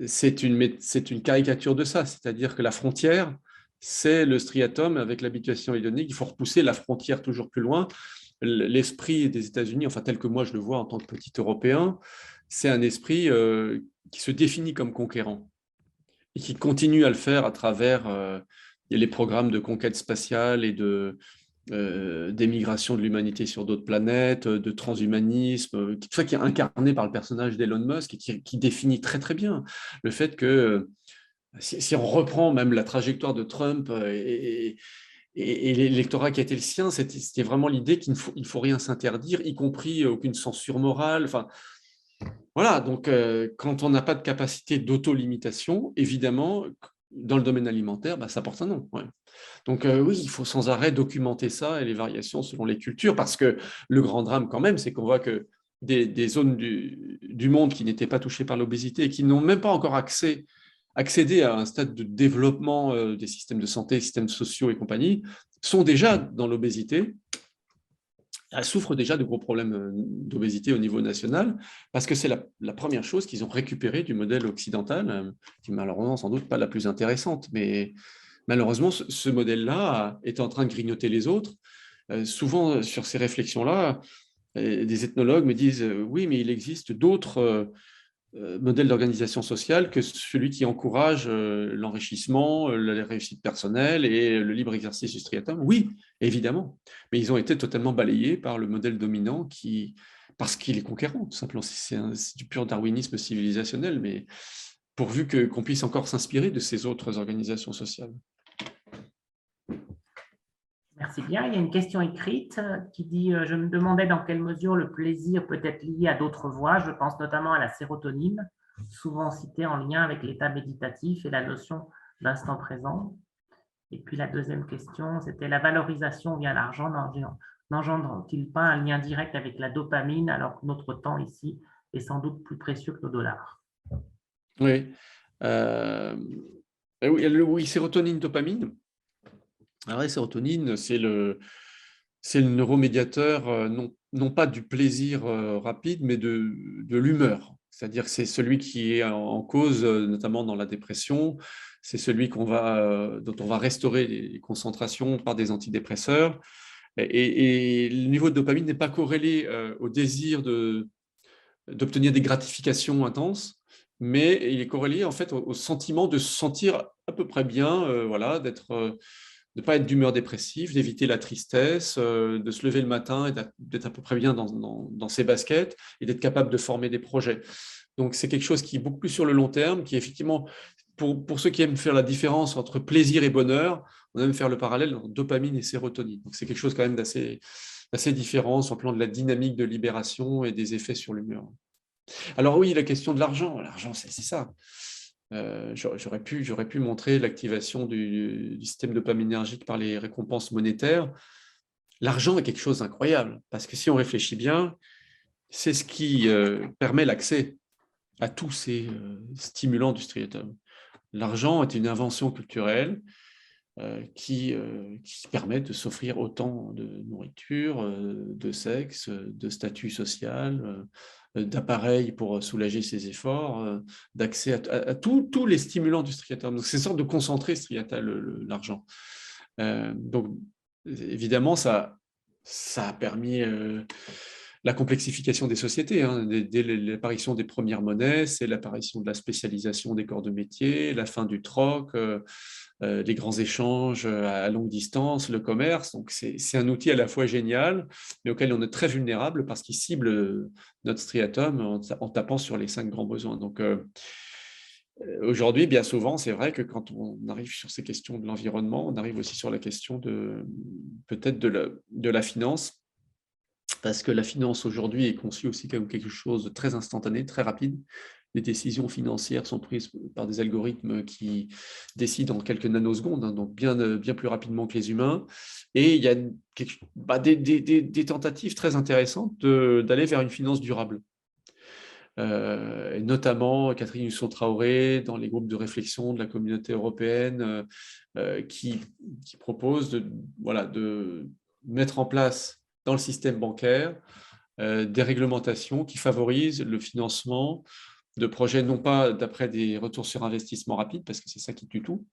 [SPEAKER 1] c'est une caricature de ça, c'est-à-dire que la frontière, c'est le striatum avec l'habituation hédonique. Il faut repousser la frontière toujours plus loin. L'esprit des États-Unis, enfin tel que moi je le vois en tant que petit Européen, c'est un esprit qui se définit comme conquérant et qui continue à le faire à travers les programmes de conquête spatiale et d'émigration de l'humanité sur d'autres planètes, de transhumanisme, tout ça qui est incarné par le personnage d'Elon Musk et qui définit très très bien le fait que si on reprend même la trajectoire de Trump et l'électorat qui a été le sien, c'était vraiment l'idée qu'il ne faut rien s'interdire, y compris aucune censure morale. Enfin, voilà, donc quand on n'a pas de capacité d'auto-limitation, évidemment, dans le domaine alimentaire, ça porte un nom. Ouais. Donc oui, il faut sans arrêt documenter ça et les variations selon les cultures, parce que le grand drame quand même, c'est qu'on voit que des zones du monde qui n'étaient pas touchées par l'obésité et qui n'ont même pas encore accédé à un stade de développement des systèmes de santé, systèmes sociaux et compagnie, sont déjà dans l'obésité. Elles souffrent déjà de gros problèmes d'obésité au niveau national, parce que c'est la première chose qu'ils ont récupérée du modèle occidental, qui malheureusement sans doute pas la plus intéressante, mais malheureusement ce modèle-là est en train de grignoter les autres. Souvent sur ces réflexions-là, des ethnologues me disent oui, mais il existe d'autres modèle d'organisation sociale que celui qui encourage l'enrichissement, la réussite personnelle et le libre exercice du striatum. Oui, évidemment, mais ils ont été totalement balayés par le modèle dominant parce qu'il est conquérant, tout simplement. C'est du pur darwinisme civilisationnel, mais pourvu qu'on puisse encore s'inspirer de ces autres organisations sociales.
[SPEAKER 2] Merci bien. Il y a une question écrite qui dit « Je me demandais dans quelle mesure le plaisir peut être lié à d'autres voies. Je pense notamment à la sérotonine, souvent citée en lien avec l'état méditatif et la notion d'instant présent. » Et puis la deuxième question, c'était « La valorisation via l'argent n'engendre-t-il pas un lien direct avec la dopamine alors que notre temps ici est sans doute plus précieux que nos dollars ?»
[SPEAKER 1] Oui. Oui, sérotonine, dopamine. Alors, la sérotonine, c'est le neuromédiateur, non pas du plaisir rapide, mais de l'humeur. C'est-à-dire que c'est celui qui est en cause, notamment dans la dépression. C'est celui dont on va restaurer les concentrations par des antidépresseurs. Et le niveau de dopamine n'est pas corrélé au désir d'obtenir des gratifications intenses, mais il est corrélé en fait au sentiment de se sentir à peu près bien, voilà, de ne pas être d'humeur dépressive, d'éviter la tristesse, de se lever le matin et d'être à peu près bien dans ses baskets et d'être capable de former des projets. Donc, c'est quelque chose qui est beaucoup plus sur le long terme, qui est effectivement, pour ceux qui aiment faire la différence entre plaisir et bonheur, on aime faire le parallèle entre dopamine et sérotonine. Donc, c'est quelque chose quand même d'assez différent sur le plan de la dynamique de libération et des effets sur l'humeur. Alors oui, la question de l'argent, c'est ça. J'aurais pu montrer l'activation du système dopaminergique par les récompenses monétaires. L'argent est quelque chose d'incroyable, parce que si on réfléchit bien, c'est ce qui permet l'accès à tous ces stimulants du striatum. L'argent est une invention culturelle qui permet de s'offrir autant de nourriture, de sexe, de statut social, d'appareils pour soulager ses efforts, d'accès à tous les stimulants du striatum. Donc, c'est une sorte de concentré striatal, l'argent. Donc, évidemment, ça a permis la complexification des sociétés. Hein. Dès l'apparition des premières monnaies, c'est l'apparition de la spécialisation des corps de métier, la fin du troc, les grands échanges à longue distance, le commerce. Donc, c'est un outil à la fois génial, mais auquel on est très vulnérable parce qu'il cible notre striatum en tapant sur les 5 grands besoins. Donc, aujourd'hui, bien souvent, c'est vrai que quand on arrive sur ces questions de l'environnement, on arrive aussi sur la question peut-être de la finance, parce que la finance aujourd'hui est conçue aussi comme quelque chose de très instantané, très rapide. Les décisions financières sont prises par des algorithmes qui décident en quelques nanosecondes, hein, donc bien plus rapidement que les humains. Et il y a des tentatives très intéressantes d'aller vers une finance durable. Et notamment Catherine Husson-Traoré dans les groupes de réflexion de la communauté européenne qui propose de mettre en place dans le système bancaire des réglementations qui favorisent le financement de projets, non pas d'après des retours sur investissement rapides, parce que c'est ça qui tue tout,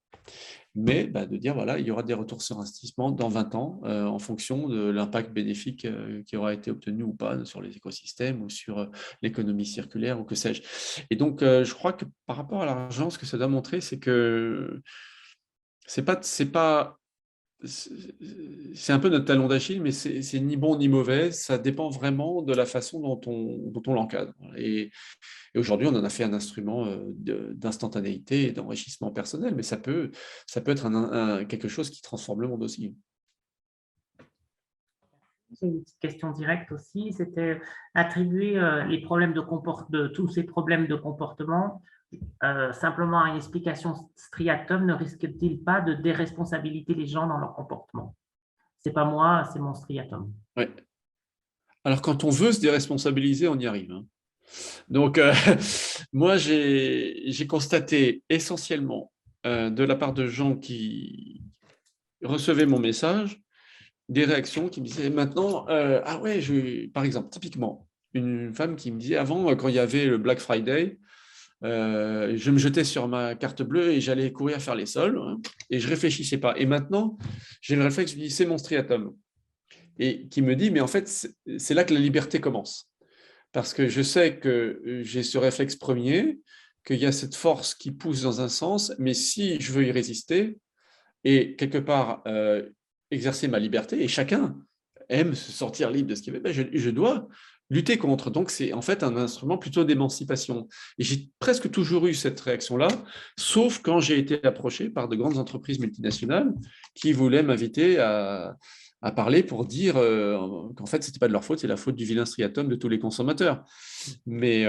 [SPEAKER 1] mais de dire, voilà, il y aura des retours sur investissement dans 20 ans en fonction de l'impact bénéfique qui aura été obtenu ou pas sur les écosystèmes ou sur l'économie circulaire ou que sais-je. Et donc, je crois que par rapport à l'argent, ce que ça doit montrer, c'est que c'est un peu notre talon d'Achille, mais c'est ni bon ni mauvais. Ça dépend vraiment de la façon dont on l'encadre. Et aujourd'hui, on en a fait un instrument d'instantanéité et d'enrichissement personnel, mais ça peut être quelque chose qui transforme le monde aussi.
[SPEAKER 2] J'ai une petite question directe aussi, c'était attribuer tous ces problèmes de comportement simplement à une explication striatum ne risque-t-il pas de déresponsabiliser les gens dans leur comportement? C'est pas moi, c'est mon striatum.
[SPEAKER 1] Ouais. Alors, quand on veut se déresponsabiliser, on y arrive. Hein. Donc, moi, j'ai constaté essentiellement de la part de gens qui recevaient mon message, des réactions qui me disaient maintenant, ah ouais, par exemple, typiquement, une femme qui me disait avant, quand il y avait le Black Friday, je me jetais sur ma carte bleue et j'allais courir faire les soldes hein, et je réfléchissais pas. Et maintenant, j'ai le réflexe, je me dis, c'est mon striatum. Et qui me dit, mais en fait, c'est là que la liberté commence. Parce que je sais que j'ai ce réflexe premier, qu'il y a cette force qui pousse dans un sens, mais si je veux y résister et quelque part exercer ma liberté, et chacun aime se sentir libre de ce qu'il veut, je dois lutter contre. Donc, c'est en fait un instrument plutôt d'émancipation. Et j'ai presque toujours eu cette réaction-là, sauf quand j'ai été approché par de grandes entreprises multinationales qui voulaient m'inviter à parler pour dire qu'en fait, ce n'était pas de leur faute, c'est la faute du vilain striatum de tous les consommateurs. Mais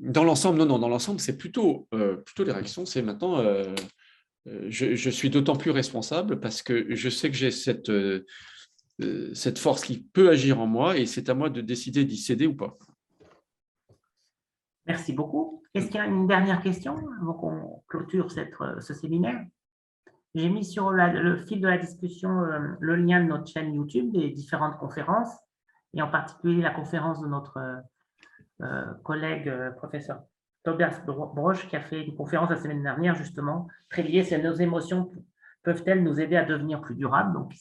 [SPEAKER 1] dans l'ensemble, non, dans l'ensemble, c'est plutôt les réactions, c'est maintenant, je suis d'autant plus responsable parce que je sais que j'ai cette force qui peut agir en moi et c'est à moi de décider d'y céder ou pas.
[SPEAKER 2] Merci beaucoup. Est-ce qu'il y a une dernière question avant qu'on clôture ce séminaire? J'ai mis sur le fil de la discussion le lien de notre chaîne YouTube des différentes conférences, et en particulier la conférence de notre collègue professeur Tobias Broch, qui a fait une conférence la semaine dernière, justement, très liée, c'est nos émotions peuvent-elles nous aider à devenir plus durables, donc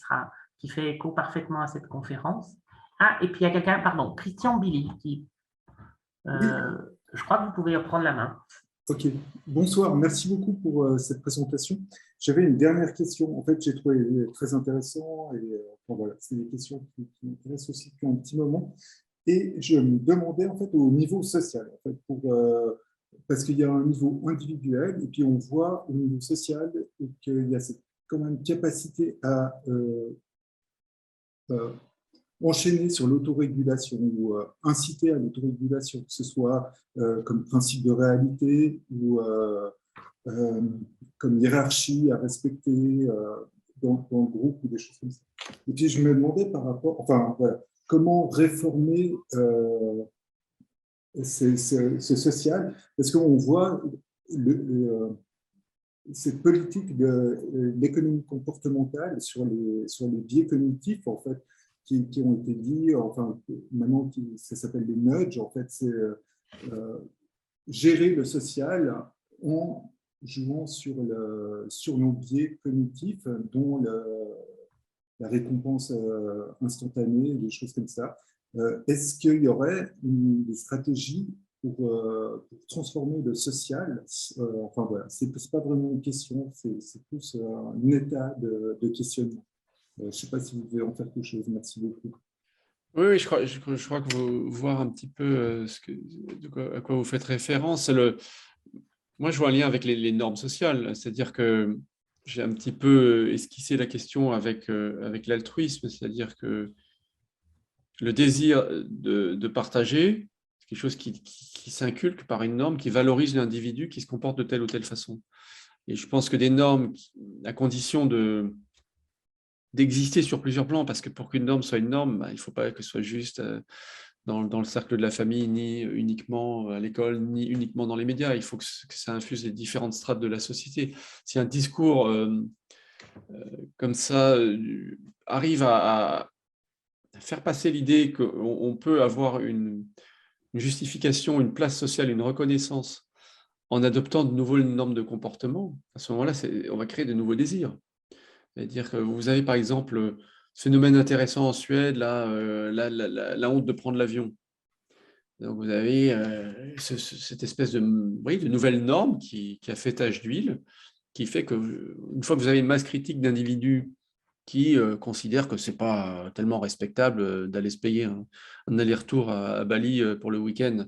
[SPEAKER 2] qui fait écho parfaitement à cette conférence. Ah, et puis il y a quelqu'un, pardon, Christian Billy, je crois que vous pouvez reprendre la main.
[SPEAKER 5] Ok, bonsoir, merci beaucoup pour cette présentation. J'avais une dernière question. En fait, j'ai trouvé très intéressant et enfin, voilà, c'est des questions qui m'intéressent aussi depuis un petit moment. Et je me demandais en fait au niveau social, en fait, parce qu'il y a un niveau individuel et puis on voit au niveau social qu'il y a cette quand même capacité à euh, enchaîner sur l'autorégulation ou inciter à l'autorégulation, que ce soit comme principe de réalité ou euh, comme hiérarchie à respecter dans le groupe ou des choses comme ça. Et puis je me demandais par rapport, enfin voilà, comment réformer ce social, parce qu'on voit cette politique de l'économie comportementale sur les biais cognitifs, en fait, qui ont été dit, enfin, maintenant, ça s'appelle les nudges, en fait, c'est gérer le social en jouant sur nos biais cognitifs, dont la récompense instantanée, des choses comme ça. Est-ce qu'il y aurait des stratégies pour transformer le social? Enfin voilà, c'est pas vraiment une question, c'est plus un état de questionnement. Je ne sais pas si vous pouvez en faire quelque chose. Merci beaucoup.
[SPEAKER 1] Oui, oui, je crois que vous voir un petit peu à quoi vous faites référence. Moi, je vois un lien avec les normes sociales, c'est-à-dire que j'ai un petit peu esquissé la question avec l'altruisme, c'est-à-dire que le désir de partager, c'est quelque chose qui s'inculque par une norme qui valorise l'individu qui se comporte de telle ou telle façon. Et je pense que des normes, à condition d'exister sur plusieurs plans, parce que pour qu'une norme soit une norme, il ne faut pas que ce soit juste dans le cercle de la famille, ni uniquement à l'école, ni uniquement dans les médias. Il faut que ça infuse les différentes strates de la société. Si un discours comme ça arrive à faire passer l'idée qu'on peut avoir une justification, une place sociale, une reconnaissance en adoptant de nouvelles normes de comportement, à ce moment-là, on va créer de nouveaux désirs. C'est-à-dire que vous avez par exemple ce phénomène intéressant en Suède, la honte de prendre l'avion. Donc vous avez cette espèce de nouvelle norme qui a fait tache d'huile, qui fait qu'une fois que vous avez une masse critique d'individus qui considèrent que ce n'est pas tellement respectable d'aller se payer un aller-retour à Bali pour le week-end,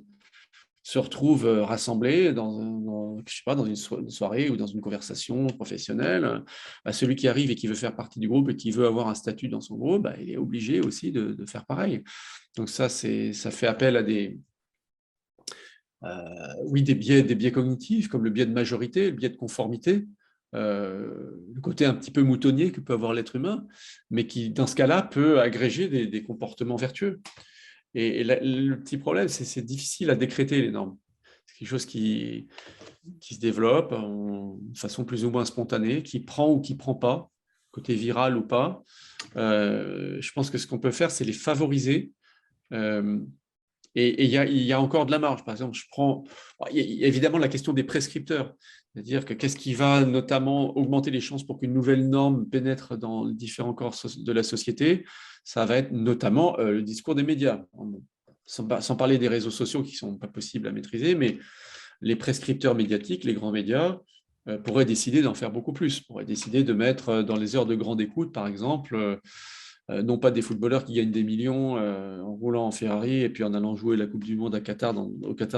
[SPEAKER 1] se retrouvent rassemblés je sais pas, dans une soirée ou dans une conversation professionnelle. Celui qui arrive et qui veut faire partie du groupe et qui veut avoir un statut dans son groupe, il est obligé aussi de faire pareil. Donc ça fait appel à des biais cognitifs, comme le biais de majorité, le biais de conformité, le côté un petit peu moutonnier que peut avoir l'être humain, mais qui, dans ce cas-là, peut agréger des comportements vertueux. Et le petit problème, c'est difficile à décréter les normes. C'est quelque chose qui se développe de façon plus ou moins spontanée, qui prend ou qui ne prend pas, côté viral ou pas. Je pense que ce qu'on peut faire, c'est les favoriser. Et il y a encore de la marge. Par exemple, il y a évidemment la question des prescripteurs. C'est-à-dire que qu'est-ce qui va notamment augmenter les chances pour qu'une nouvelle norme pénètre dans les différents corps de la société? Ça va être notamment le discours des médias. Sans parler des réseaux sociaux qui ne sont pas possibles à maîtriser, mais les prescripteurs médiatiques, les grands médias, pourraient décider d'en faire beaucoup plus, pourraient décider de mettre dans les heures de grande écoute, par exemple, non pas des footballeurs qui gagnent des millions en roulant en Ferrari et puis en allant jouer la Coupe du Monde au Qatar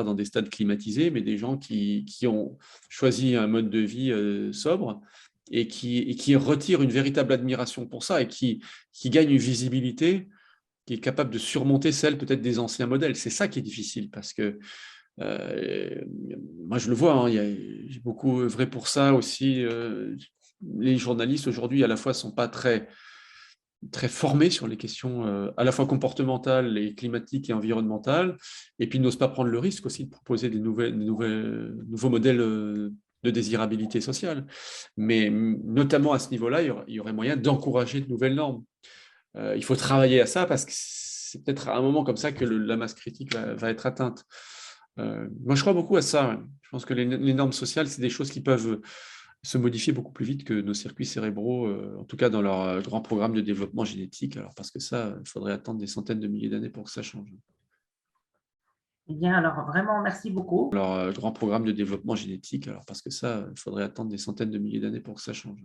[SPEAKER 1] dans des stades climatisés, mais des gens qui ont choisi un mode de vie sobre et qui retirent une véritable admiration pour ça et qui gagnent une visibilité qui est capable de surmonter celle peut-être des anciens modèles. C'est ça qui est difficile parce que moi je le vois, hein, j'ai beaucoup œuvré pour ça aussi. Les journalistes aujourd'hui à la fois sont pas très formés sur les questions à la fois comportementales et climatiques et environnementales, et puis n'osent pas prendre le risque aussi de proposer des nouveaux modèles de désirabilité sociale. Mais notamment à ce niveau-là, il y aurait moyen d'encourager de nouvelles normes. Il faut travailler à ça parce que c'est peut-être à un moment comme ça que la masse critique va être atteinte. Moi, je crois beaucoup à ça. Ouais. Je pense que les normes sociales, c'est des choses qui peuvent se modifier beaucoup plus vite que nos circuits cérébraux, en tout cas dans leur grand programme de développement génétique. Alors parce que ça, il faudrait attendre des centaines de milliers d'années pour que ça change.
[SPEAKER 2] Eh bien, alors vraiment, merci beaucoup.
[SPEAKER 1] Alors, grand programme de développement génétique, alors parce que ça, il faudrait attendre des centaines de milliers d'années pour que ça change.